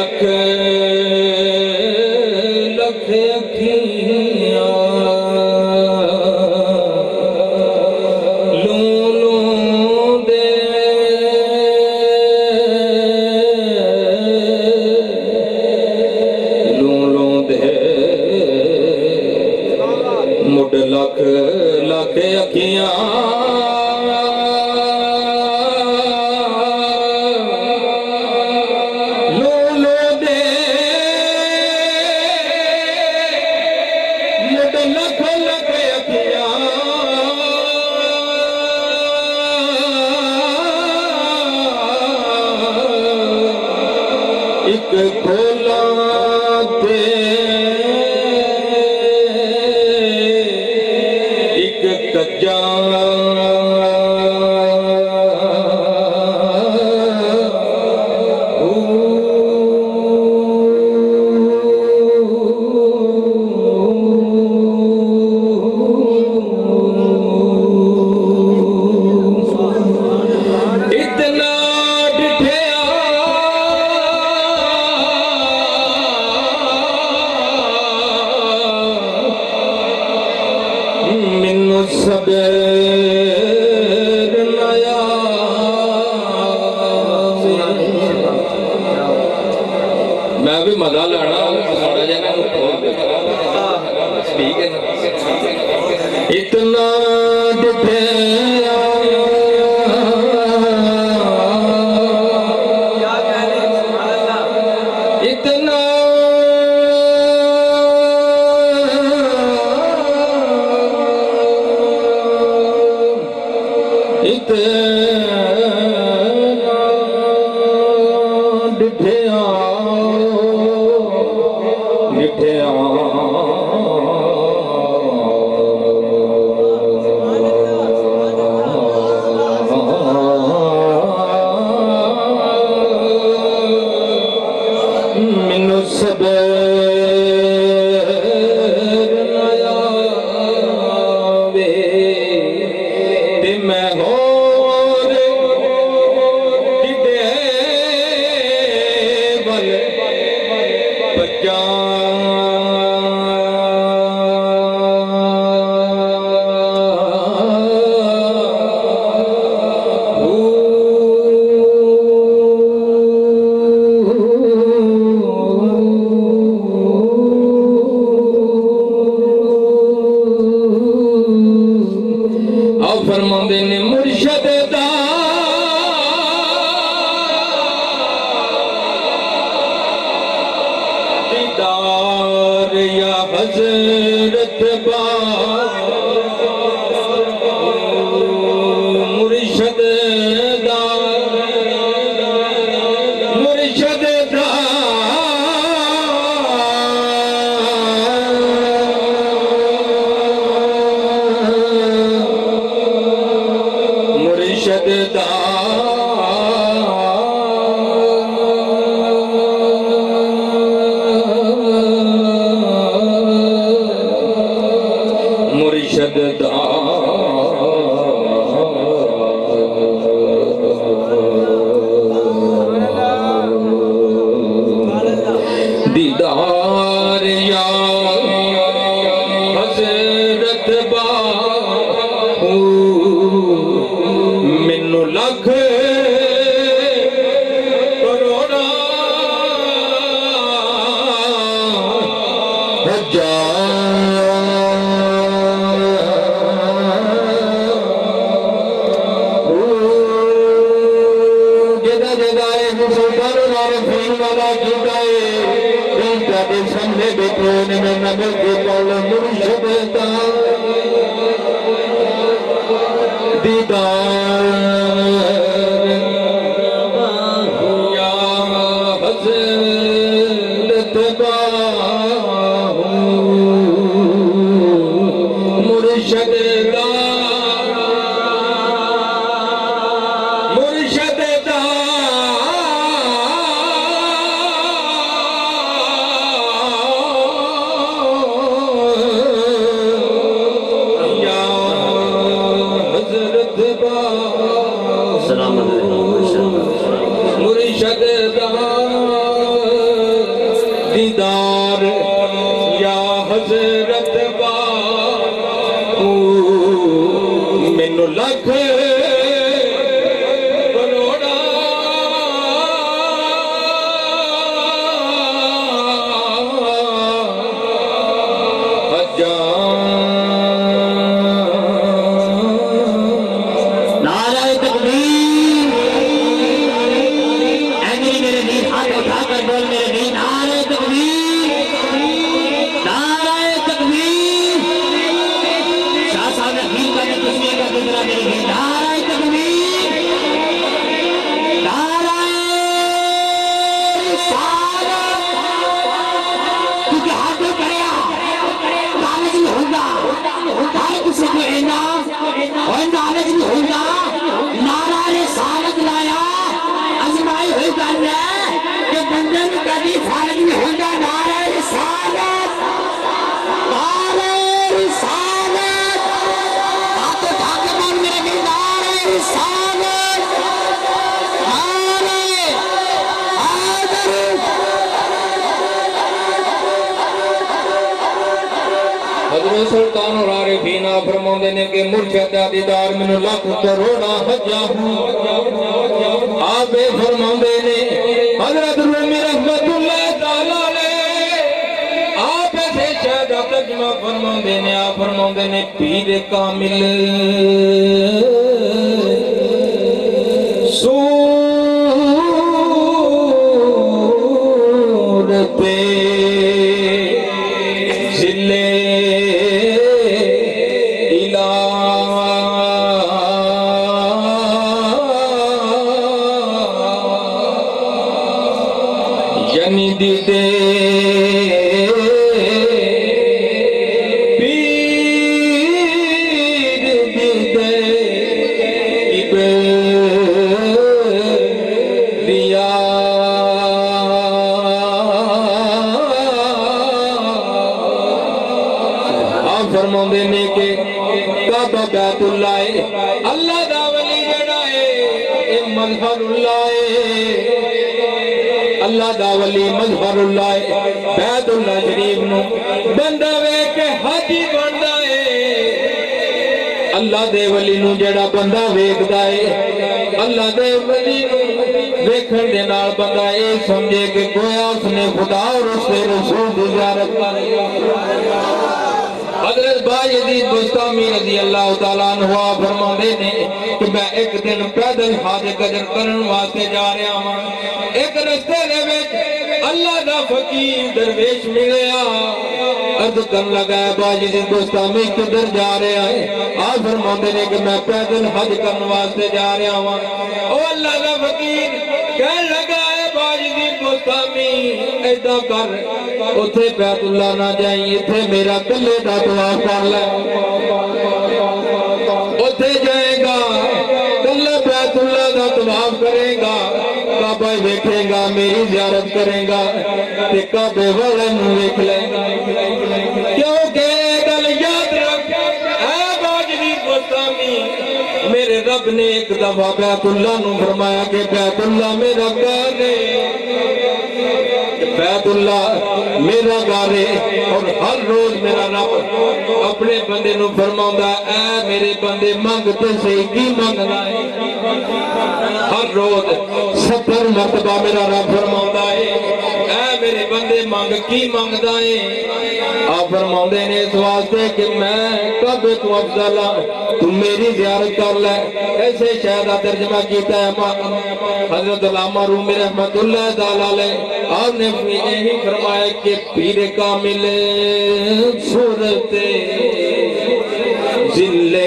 لکھ لکھ اکھیاں لو لو دے مڈ لکھ لکھ اکھیاں ایک کھولا دے میں بھی مزہ لینا تھوڑا جہاں ٹھیک ہے اتنا ڈٹھے اتنا حضرت ڈٹھیا ڈٹھیا مینوں صبر نہ آوے تے میں ہور کڈے ول بچاں فرماندے نے مرشد دا دیدار یا حضرت با مرشد دا مرشد دا مرشد دا مرشد دا دیدار یا حضرت با مینوں لکھ کروڑا جدا جدا سلطان العارفین والا کیتا ہے تے سامنے بیٹھے نے میں نبی کے کول مرشد دا دیدار یا حضرت با مرشد دا مرشد دا یا حضرت با مرشد دا دیدار یا حضرت با مینوں لکھ کروڑا نعرہ تکبیر اینگری میرے دین ہاتھ اٹھا کر بول میرے دین نعرہ تکبیر نعرہ تکبیر شاہ صاحب نے خیل کا نے تسمیہ کا دوسرا میرے دین نعرہ تکبیر نعرہ رسالت کیونکہ ہاتھ میں کریا نعرہ نہیں ہوگا ہر کسی کو انعام اور نعرہ نہیں ہوگا نعرہ رسالت لایا ازمائی ہوئی گل ہے کہ بندے میں کبھی فارغ نہیں ہوگا نعرہ رسالت نعرہ رسالت ہاتھ اٹھا کے بول میرے بھی نعرہ رسالت نعرہ حیدر حضرت سلطان العارفین فرماندے نے کہ مرشد دا دیدار مینوں لکھ کروڑا حجا آپ فرماندے نے حضرت رومی رحمت اللہ تعالی علیہ آپ سے شہادہ ترجمہ فرماندے نے آپ فرماندے نے پیر کامل صورت ذلے کعبہ بیت اللہ ہے اللہ دا ولی جڑا ہے اے مظہر اللہ ہے اللہ دا ولی مظہر اللہ ہے بیت اللہ شریف نو بندہ ویکھ کے حاجی بندا ہے اللہ دے ولی نو جڑا بندہ ویکھدا ہے اللہ دے ولی نو ویکھن دے نال بندہ اے سمجھے کہ گویا اس نے خدا اور اس کے رسول دی زیارت کر حضرت بایزید بستامی رضی اللہ تعالیٰ عنہ فرماندے نے کہ میں ایک دن پیدل حاج قدر کرن واسطے جا رہا ہوں ایک رستے دے وچ اللہ دا فقیر درویش ملیا عرض کرن لگا ہے بایزید بستامی کدھر جا رہا ہے آپ فرماندے نے کہ میں پیدل حج کرن واسطے جا رہا ہوں او اللہ دا فقیر کہنے لگا ہے بایزید بستامی ایدا کر اتھے بیت اللہ نہ جائیں اتھے میرا کلے دا طواف کر لے اتھے جائے گا کلے بیت اللہ دا طواف کرے گا کعبہ دیکھے گا میری زیارت کرے گا تے کعبے والے نو دیکھ لے گا کیونکہ گل یاد رکھ اے بایزید بستامی میرے رب نے ایک دفعہ بیت اللہ نو فرمایا کہ بیت اللہ میرا گھر ہے بیت اللہ میرا گھر ہے اور ہر روز میرا رب اپنے بندے نو فرماؤندا اے میرے بندے مانگ تے صحیح کی مانگدا ہے ہر روز 70 مرتبہ میرا رب فرماؤندا ہے اے میرے بندے مانگ کی مانگدا ہے آپ فرماؤندے نے اس واسطے کہ میں کعبے تو افضل ہوں تو میری زیارت کر لے ایسے شاید ترجمہ کیتا ہے حضرت علامہ رومی رحمت اللہ تعالیٰ علیہ آپ نے یہی فرمایا کہ پیر کامل صورت ذلے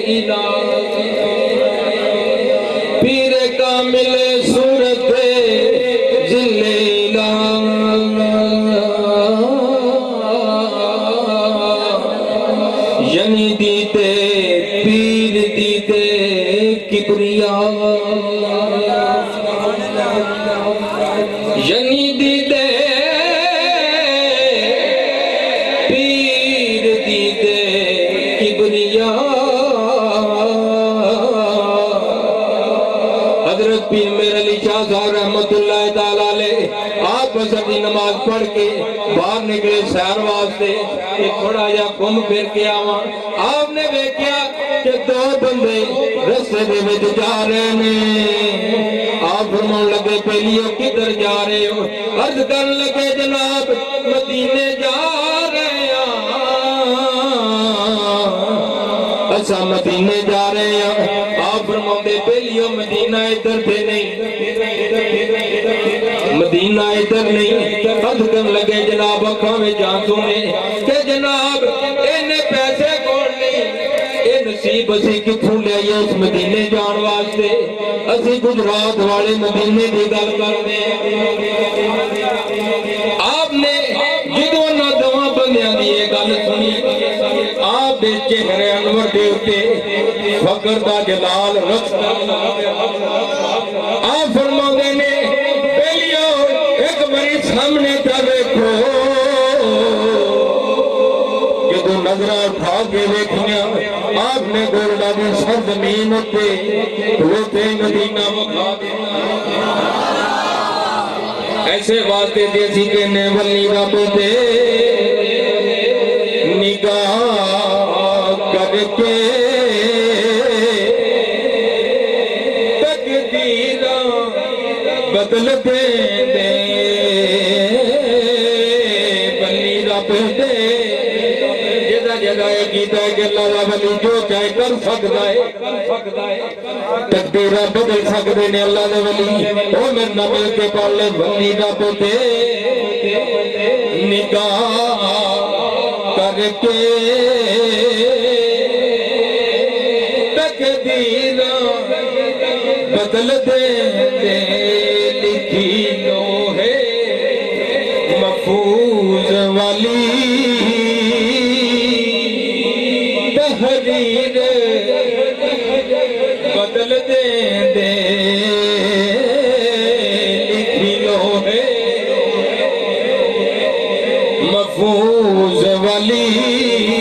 الہ پیر کامل صورت ذلے الہ یعنی دیتے پیر دیتے کبریا یعنی دیتے پیر دیتے کبریا حضرت پیر میر علی شاہ صاحب رحمت اللہ تعالیٰ علیہ آپ بسر دی نماز پڑھ کے باہر نکلے سیر واسطے کہ تھوڑا یا گھوم پھر کے آواں آپ نے دیکھا کہ دو بندے رستے دے وچ جا رہے نے آپ فرمان لگے پہلیوں کدھر جا رہے ہو عرض کرن لگے جناب مدینے جا رہے ہیں اچھا مدینے جا رہے ہیں آپ فرمان دے پہلیوں مدینہ ادھر تھے نہیں مدینہ ادھر نہیں عرض کرن لگے جناب اکھاں میں جانتوں نے کہ جناب انہیں پیسے کون نہیں اے نصیب اسی کتھوں لے آئیے اس مدینے جان واسطے اسی گجرات والے مدینے دی گل کرتے ہیں آپ نے جدوں نہ دواں بندیاں دی یہ گل سنی آپ دے چہرے انور دے اتے فقر دا جلال رکھ آپ فرماندے نے پہلیو ایک بڑی سامنے تا دیکھو جدوں نظرہ اٹھا کے دیکھیاں آپ نے گولڈا دی سرزمین ہوتے ہوتے مدینہ مکھا دینا ایسے واسطے دیسی کے نے ولی رب دے نگاہ کر کے تقدیراں بدل دے ولی رب دے جگہ یہ کیتا ہے کہ اللہ را ولی جو چاہے کر سکتا ہے تقدیرہ بدل سکتے نے اللہ دے ولی او میں نہ مل کے پالے ولی رب دے نگاہ کر کے تقدیرہ بدل دے لکھی لوہے محفوظ والی تحریر بدل دے لکھی لوہے محفوظ والی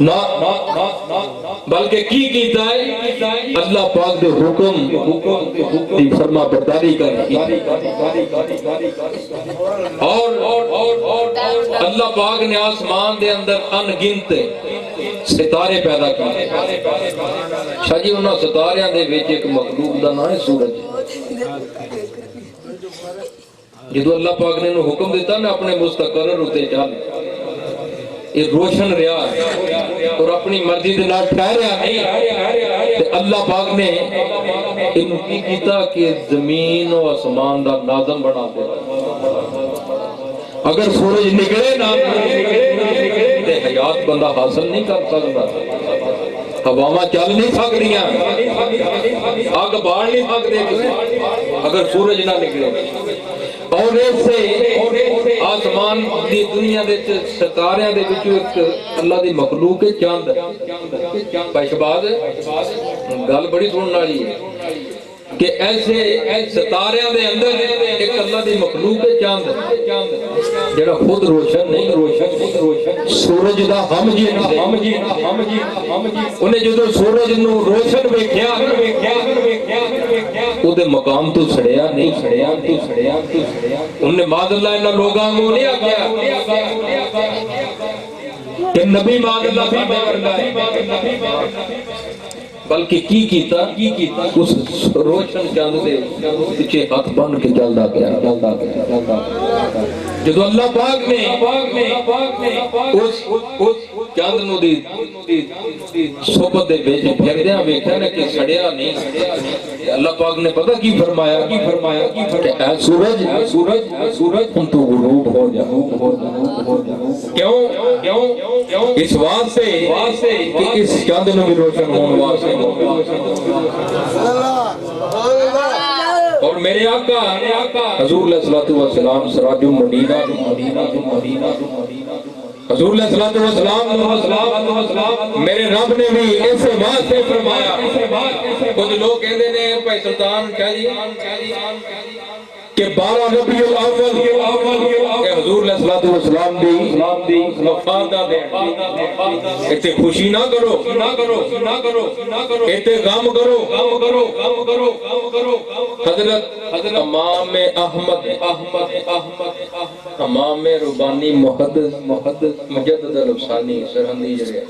نہ بلکہ کی کیتا ہے اللہ پاک دے حکم دی فرما برداری کر اور اللہ پاک نے آسمان دے اندر ان گنت ستارے پیدا کیے. شاہ جی انہاں ستاریاں دے وچ ایک مخلوق دا نام ہے سورج. جدو اللہ پاک نے انہوں حکم دیتا نا اپنے مستقرر ہوتے چل یہ روشن رہا اور اپنی مرضی دے نال ٹھہریا نہیں تے اللہ پاک نے انہوں کی کیتا کہ زمین و آسمان دا ناظم بنا دے. اگر سورج نکلے نا تے حیات بندہ حاصل نہیں کر سکتا. ہواواں چل نہیں سکدیاں, اگ بال نہیں سکدے اگر سورج نہ نکلے. اور ایسے آسمان دی دنیا دے ستاریاں دے وچوں ایک اللہ دی مخلوق ہے چاند. پیشباز گل بڑی سنن والی ہے کہ ایسے ستاریاں دے اندر ایک اللہ دی مخلوق ہے چاند جڑا خود روشن نہیں روشن سورج دا ہم جی انہیں جدو سورج نو روشن ویکھیا او دے مقام تو سڑیا نہیں انہیں معاذ اللہ انہاں لوگاں کو نہیں آکھیا کہ نبی معاذ اللہ بھی ورگا ہے, بلکہ کی کیتا اس روشن چاند دے پیچھے ہاتھ بن کے چلدا گیا. جدو اللہ پاک نے اس چاند نو دی صحبت دے وچ پھردیاں ویکھیا نا کہ سڑیا نہیں. اللہ پاک نے پتہ کی فرمایا کہ اے سورج ہن تو غروب ہو جا. کیوں اس واسطے کہ اس چاند نو بھی روشن ہون واسطے اور میرے آقا حضور علیہ الصلوۃ والسلام سراج المدینہ حضور علیہ الصلوۃ والسلام میرے رب نے بھی ایسے واسطے فرمایا. کچھ لوگ کہتے ہیں بھائی سلطان کیا جی کہ 12 ربیع الاول کہ حضور علیہ الصلوۃ والسلام دی وفات دا دن ایتھے خوشی نہ کرو ایتھے غم کرو. حضرت امام احمد امام ربانی محدث مجدد الافسانی سرہندی جڑے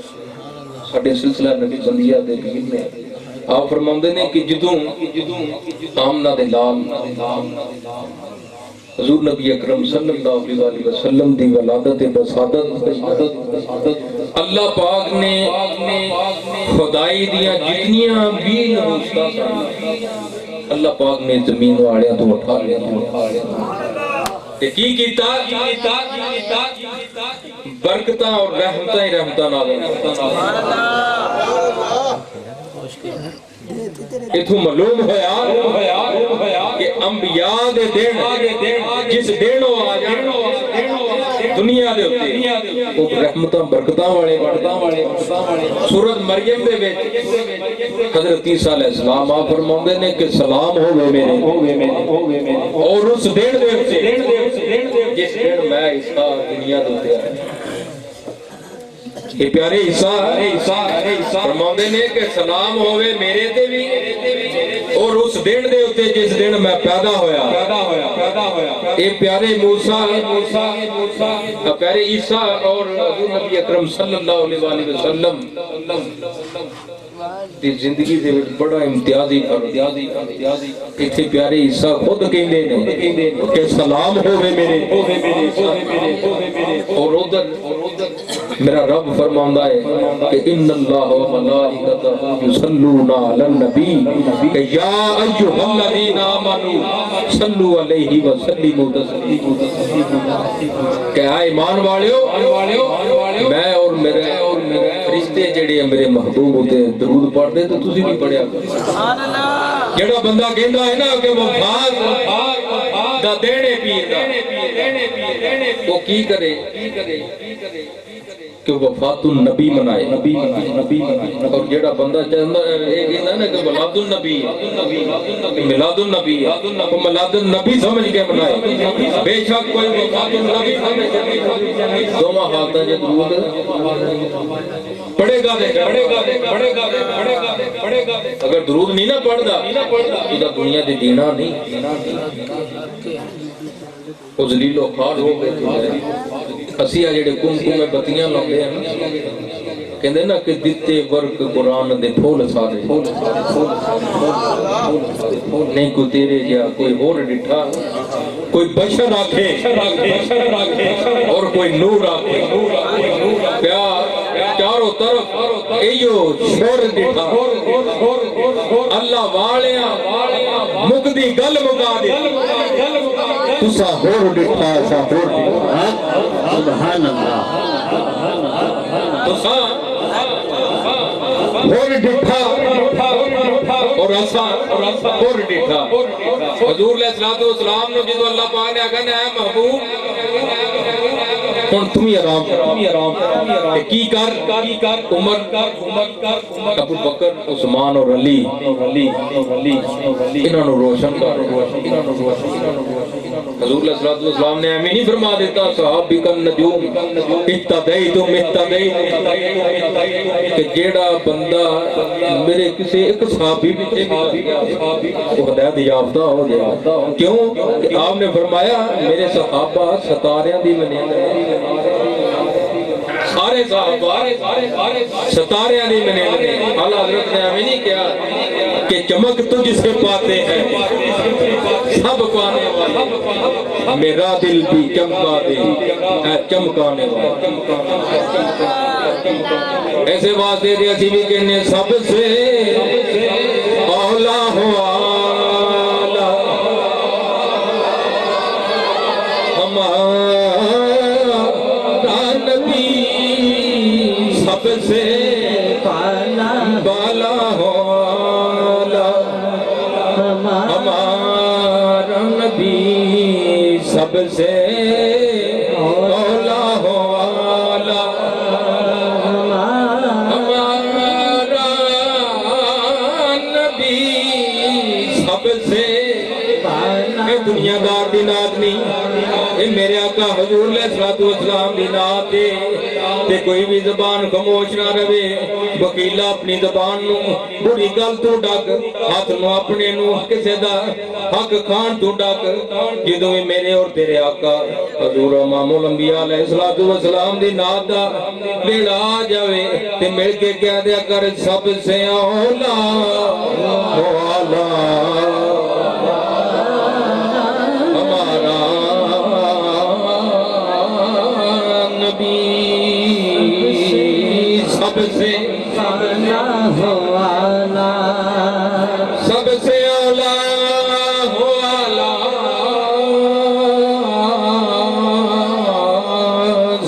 ساڈے سلسلہ نبی بندیہ دے پیر نے آپ فرماندے نے کہ جدوں آمنہ دے لال حضور نبی اکرم صلی اللہ علیہ وسلم دی ولادت بسادت اللہ پاک نے خدائی دیاں جتنیاں بھی نوستہ سن اللہ پاک نے زمین والیاں تو اٹھا لیا. کی کیتا برکتاں اور رحمتاں ہی رحمتاں نازل. اتھو معلوم ہویا کہ انبیاء دے دن جس دن ہو آ دنیا دے ہوتے وہ رحمتاں برکتاں والے سورۃ مریم دے وچ حضرت عیسیٰ علیہ السلام آپ فرماندے نے کہ سلام ہوے میرے اور اس دن دے ہوتے جس دن میں عیسیٰ دنیا دے ہوتے یہ پیارے عیسیٰ فرماندے نے کہ سلام ہوئے میرے تے بھی اور اس دن دے ہوتے جس دن میں پیدا ہویا. یہ پیارے موسیٰ پیارے عیسیٰ اور حضور نبی اکرم صلی اللہ علیہ وسلم دی زندگی دے بڑا امتیازی ایتھے پیارے عیسیٰ خود کہندے نے کہ سلام ہوئے میرے اور ادھر میرا رب فرماؤندا ہے کہ ان اللہ و ملائکتہ یصلون علی النبی کہ یا ایھا الذین آمنوا صلوا علیہ وسلموا تسلیما کہ اے ایمان والیو میں اور میرے فرشتے جڑے میرے محبوب ہوتے درود پڑھتے تو تسی بھی پڑھیا سبحان اللہ. جڑا بندہ کہندا ہے نا کہ وفات دا دینے پیر دا وہ کی کرے کہ وفات النبی منائے اور جڑا بندہ چاہتا ہے نا کہ ملاد النبی ملاد النبی ملاد النبی سمجھ کے منائے بے شک کوئی وفات النبی سمجھ کے دونوں حالتیں درود پڑھے گا اگر درود نہیں نہ پڑھدا یہ دنیا دی دینا نہیں وہ ذلیل و خوار ہو گئے اسی آ جڑے کم بتیاں لاندے ہیں کہندے نا کہ دتے ورک قرآن دے پھول سارے نہیں کوئی تیرے جا کوئی اور ڈٹھا کوئی بشر آکھے اور کوئی نور آکھے پیار چاروں طرف ایو شور ڈٹھا اللہ والیاں مکدی گل مکا دے تسا ہور ڈٹھا سا ہور سبحان اللہ تسا ہور ڈٹھا اور اسا ہور ڈٹھا حضور علیہ الصلوۃ والسلام نے جدو اللہ پاک نے آکھنا ہے محبوب ہن تم ہی آرام کہ کی کر عمر ابو بکر عثمان اور علی انہاں نو روشن کر حضور علیہ الصلوۃ والسلام نے ہمیں نہیں فرما دیتا صحابی کن نجوم اہتدیتم کہ جیڑا بندہ میرے کسی ایک صحابی بھی وہ ہدایت یافتہ ہو گیا کیوں کہ آپ نے فرمایا میرے صحابہ ستاریاں دی منیند سارے صحابہ ستاریاں دی منیند اعلیٰ حضرت نے ہمیں نہیں کہا کہ چمک تجھ سے پاتے ہیں سب پانے والے میرا دل بھی چمکا دے اے چمکانے والے ایسے واسطے دے اسی بھی کہنے سب سے اولا ہوا سب سے بالا ہولا ہمارا نبی سب سے اولا ہولا ہمارا نبی سب سے دنیا دار دی نات نہیں میرے آقا حضور علیہ الصلوۃ والسلام دی نات تے کوئی بھی زبان خاموش نہ رہے وکیلا اپنی زبان نو بری گل تو ڈک ہاتھ نو اپنے نو کسے دا حق کھان تو ڈک جدوں میرے اور تیرے آقا حضور امام الانبیاء علیہ الصلوۃ والسلام دی نات دا ویلا آ جاوے تے مل کے کہہ دیا کر سب سے اولا والا سب سے والا سب سے اولا والا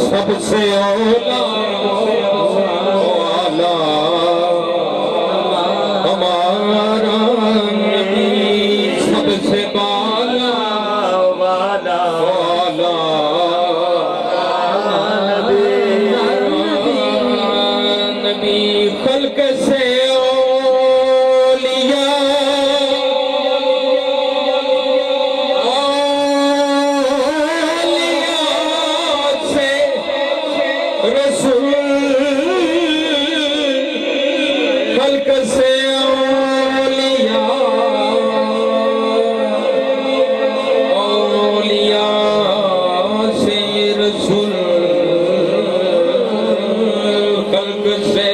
سب سے اولا والا ہمارا نبی سب سے بالا والا والا خلق سے اولیاء سے رسول خلق سے اولیاء سے رسول خلق سے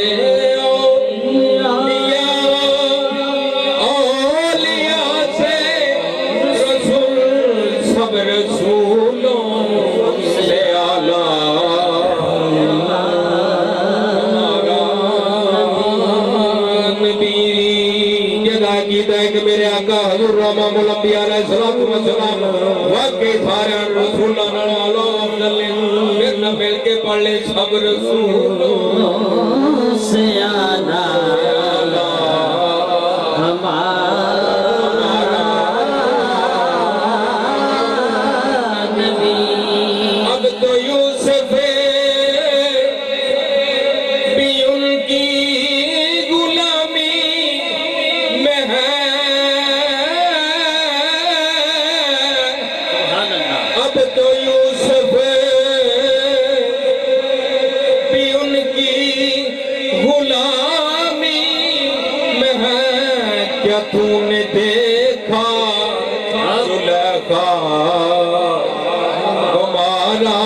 میرے آقا حضور امام الانبیاء علیہ الصلوۃ والسلام واقعی سارے رسولوں نالوں افضل پھر نہ مل کے پڑھ لے سب رسولوں سے آنا ہمارا نبی اب تو یوسف بھی ان کی کیا تو نے دیکھا زلیخا ہمارا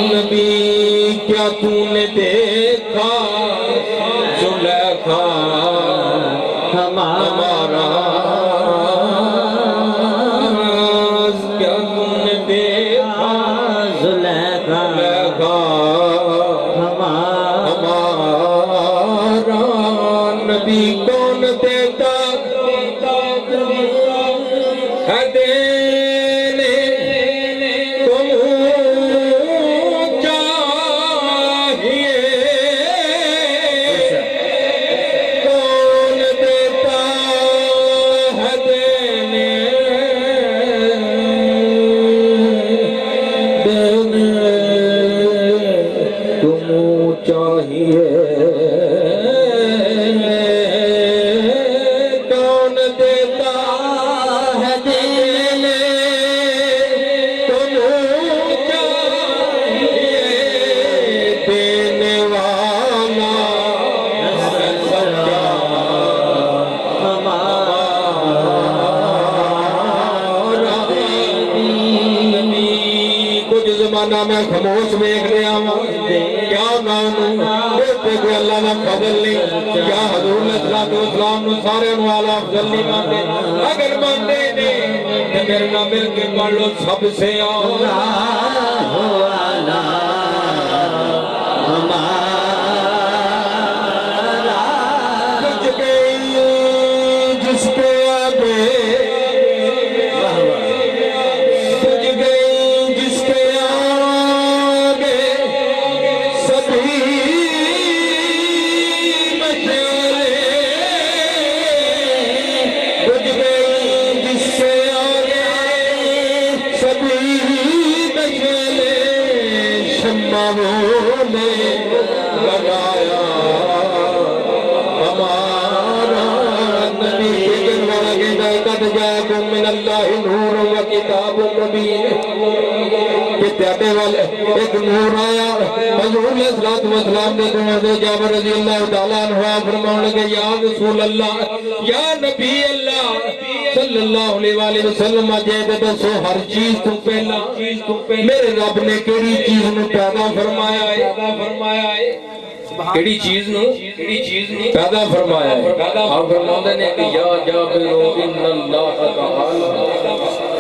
نبی کیا تو نے دیکھا زلیخا ہمارا کیا تو نے دیکھا زلیخا ہمارا نبی کون دیتا ہے دینے تم چاہیے کون دیتا ہے دینے تم چاہیے کون دیتا ہے دینے تم چاہیے دینے والا سچا ہمارا نبی کچھ زمانہ میں خاموش دیکھ لیا کیا مانوں بیٹے کو اللہ نے فضل نہیں کیا حضور علیہ السلام نے سارے والا افضل نہیں مانتے اگر مانتے نہیں تو میرے نام مل کے پڑھ لو سب سے اولا کچھ گئی جس کے آگے کچھ گئی جس کے آگے سبھی مشعلیں کچھ گئی جس کے آگے سبھی مشعلیں شمعوں نے لگایا ہمارا نبی قد جاءکم من اللہ نور و کتاب مبین کہ تیادے والے ایک نور آیا حضور علیہ السلام نے دعا دے جابر رضی اللہ تعالیٰ عنہ فرمان لگے یا رسول اللہ یا نبی اللہ صلی اللہ علیہ وآلہ وسلم جیدے دسو ہر چیز تو پہلا میرے رب نے کیڑی چیز نو پیدا فرمایا ہے کیڑی چیز نو پیدا فرمایا ہے آپ فرماتے ہیں کہ یا جابر ان اللہ تعالی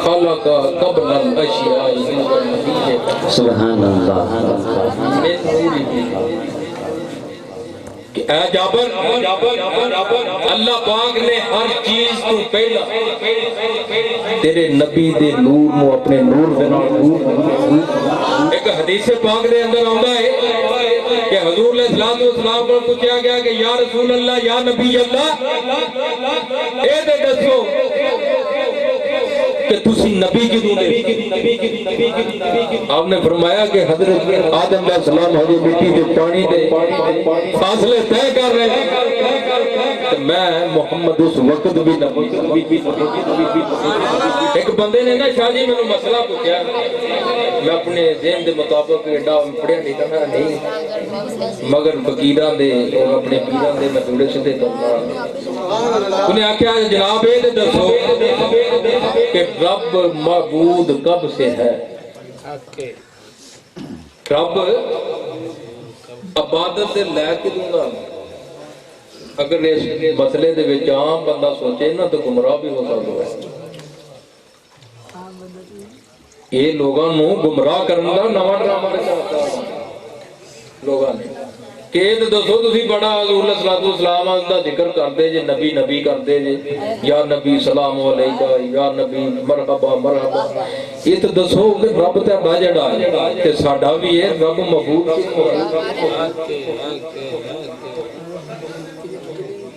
خلق قبل الاشیاء سبحان اللہ کہ اے جابر اللہ پاک نے ہر چیز تو پہلا تیرے نبی دے نور نو اپنے نور دے نال ایک حدیث پاک دے اندر آندا ہے کہ حضور علیہ السلام کو پوچھا گیا کہ یا رسول اللہ یا نبی اللہ اے دے دسو کہ تسی نبی کیوں دے آپ نے فرمایا کہ حضرت آدم علیہ السلام ہری مٹی دے پانی دے فاصلے طے کر رہے ہیں کہ میں محمد اس وقت بھی نبی ایک بندے نے نا شاہ جی میں نے مسئلہ پوچھا میں اپنے ذہن دے مطابق ایڈا پڑھیا نہیں کرنا نہیں مگر فقیراں دے اور اپنے پیراں دے میں تھوڑے سے کرنا انہیں آکھیا جناب اے تے دسو کہ رب معبود کب سے ہے رب عبادت دے لے کے دوں گا اگر اس مسئلے دے وچ عام بندہ سوچے نا تو گمراہ بھی ہو سکتا ہے یہ لوگاں نو گمراہ کرنے دا نواں ڈرامہ چلتا لوگاں نے کہ دسو تسی بڑا حضور علیہ السلام دا ذکر کرتے جے نبی نبی کرتے جے یا نبی سلام علیکہ یا نبی مرحبا مرحبا یہ تو دسو کہ رب تے باجڑا ہے کہ ساڈا بھی ہے رب محبوب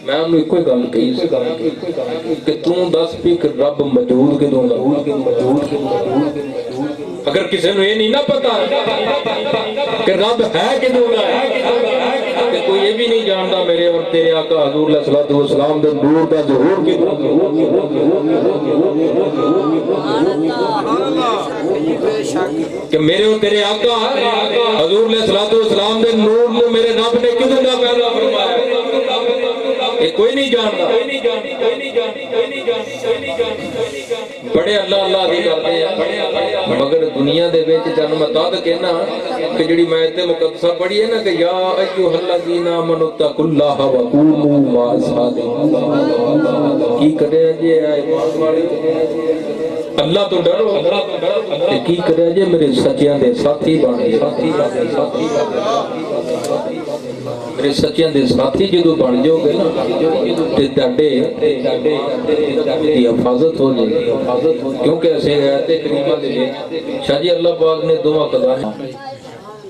میں انہوں ایک کوئی گل کہی کہ تم دس بھی کہ رب موجود کے دوں گا اگر کسی نے یہ نہیں نہ پتا کہ رب ہے کہ دوں گا کہ کوئی یہ بھی نہیں جانتا میرے اور تیرے آقا حضور علیہ السلام دے نور دا ظہور کی کہ میرے اور تیرے آقا حضور علیہ السلام دے نور نو میرے رب نے کیوں نہ پیدا فرمایا کوئی نہیں جانتا بڑے اللہ اللہ دی کرتے ہیں مگر دنیا دے وچ جن میں تد کہنا کہ جڑی میں تے مقدسہ پڑھی ہے نا کہ یا ایھا الذین آمنوا اتقوا اللہ وکونوا مع الصادقین کی کرے جی ایمان والے اللہ تو ڈرو تے کی کرے جی میرے سچیاں دے ساتھی بن گئے میرے سچیاں دے ساتھی جدو بن جاؤ گے نا تے تہاڈے دی حفاظت ہو جائے گی کیونکہ ایسے آیت کریمہ دے شاہ جی اللہ پاک نے دعا کرا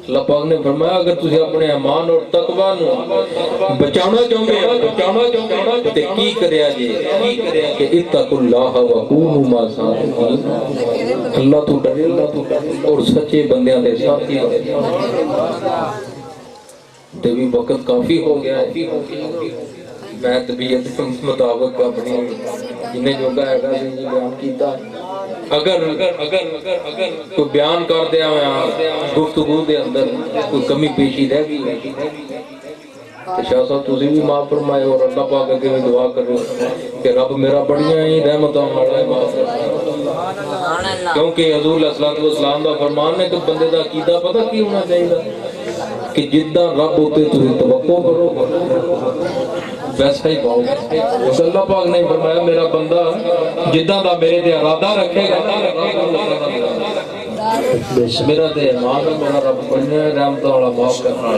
اللہ پاک نے فرمایا اگر تسی اپنے ایمان اور تقوی نو بچانا چاہتے ہو تے کی کریا جی کہ اتقوا اللہ وکونوا مع الصادقین اللہ تو ڈرے اور سچے بندیاں دے ساتھی تے بھی وقت کافی ہو گیا ہے میں طبیعت کے مطابق اپنی جنہیں جوگا ہے بیان کیتا اگر کوئی بیان کر دیا میں گفتگو دے اندر کوئی کمی پیشی رہ گئی تو شاہ صاحب تسی بھی معاف فرمائے اور اللہ پاک کے میں دعا کرو کہ رب میرا بڑیاں ہی رحمتاں والا ہے معاف کیونکہ حضور علیہ الصلوۃ والسلام دا فرمان ہے کہ بندے دا عقیدہ پتہ کی ہونا چاہیے کہ جدہ رب ہوتے تسی توقع کرو ویسا ہی پاؤ اللہ پاک نے فرمایا میرا بندہ جدہ دا میرے دے ارادہ رکھے گا میرا دے ایمان میرا رب بڑھنے رحمتہ والا معاف کرنا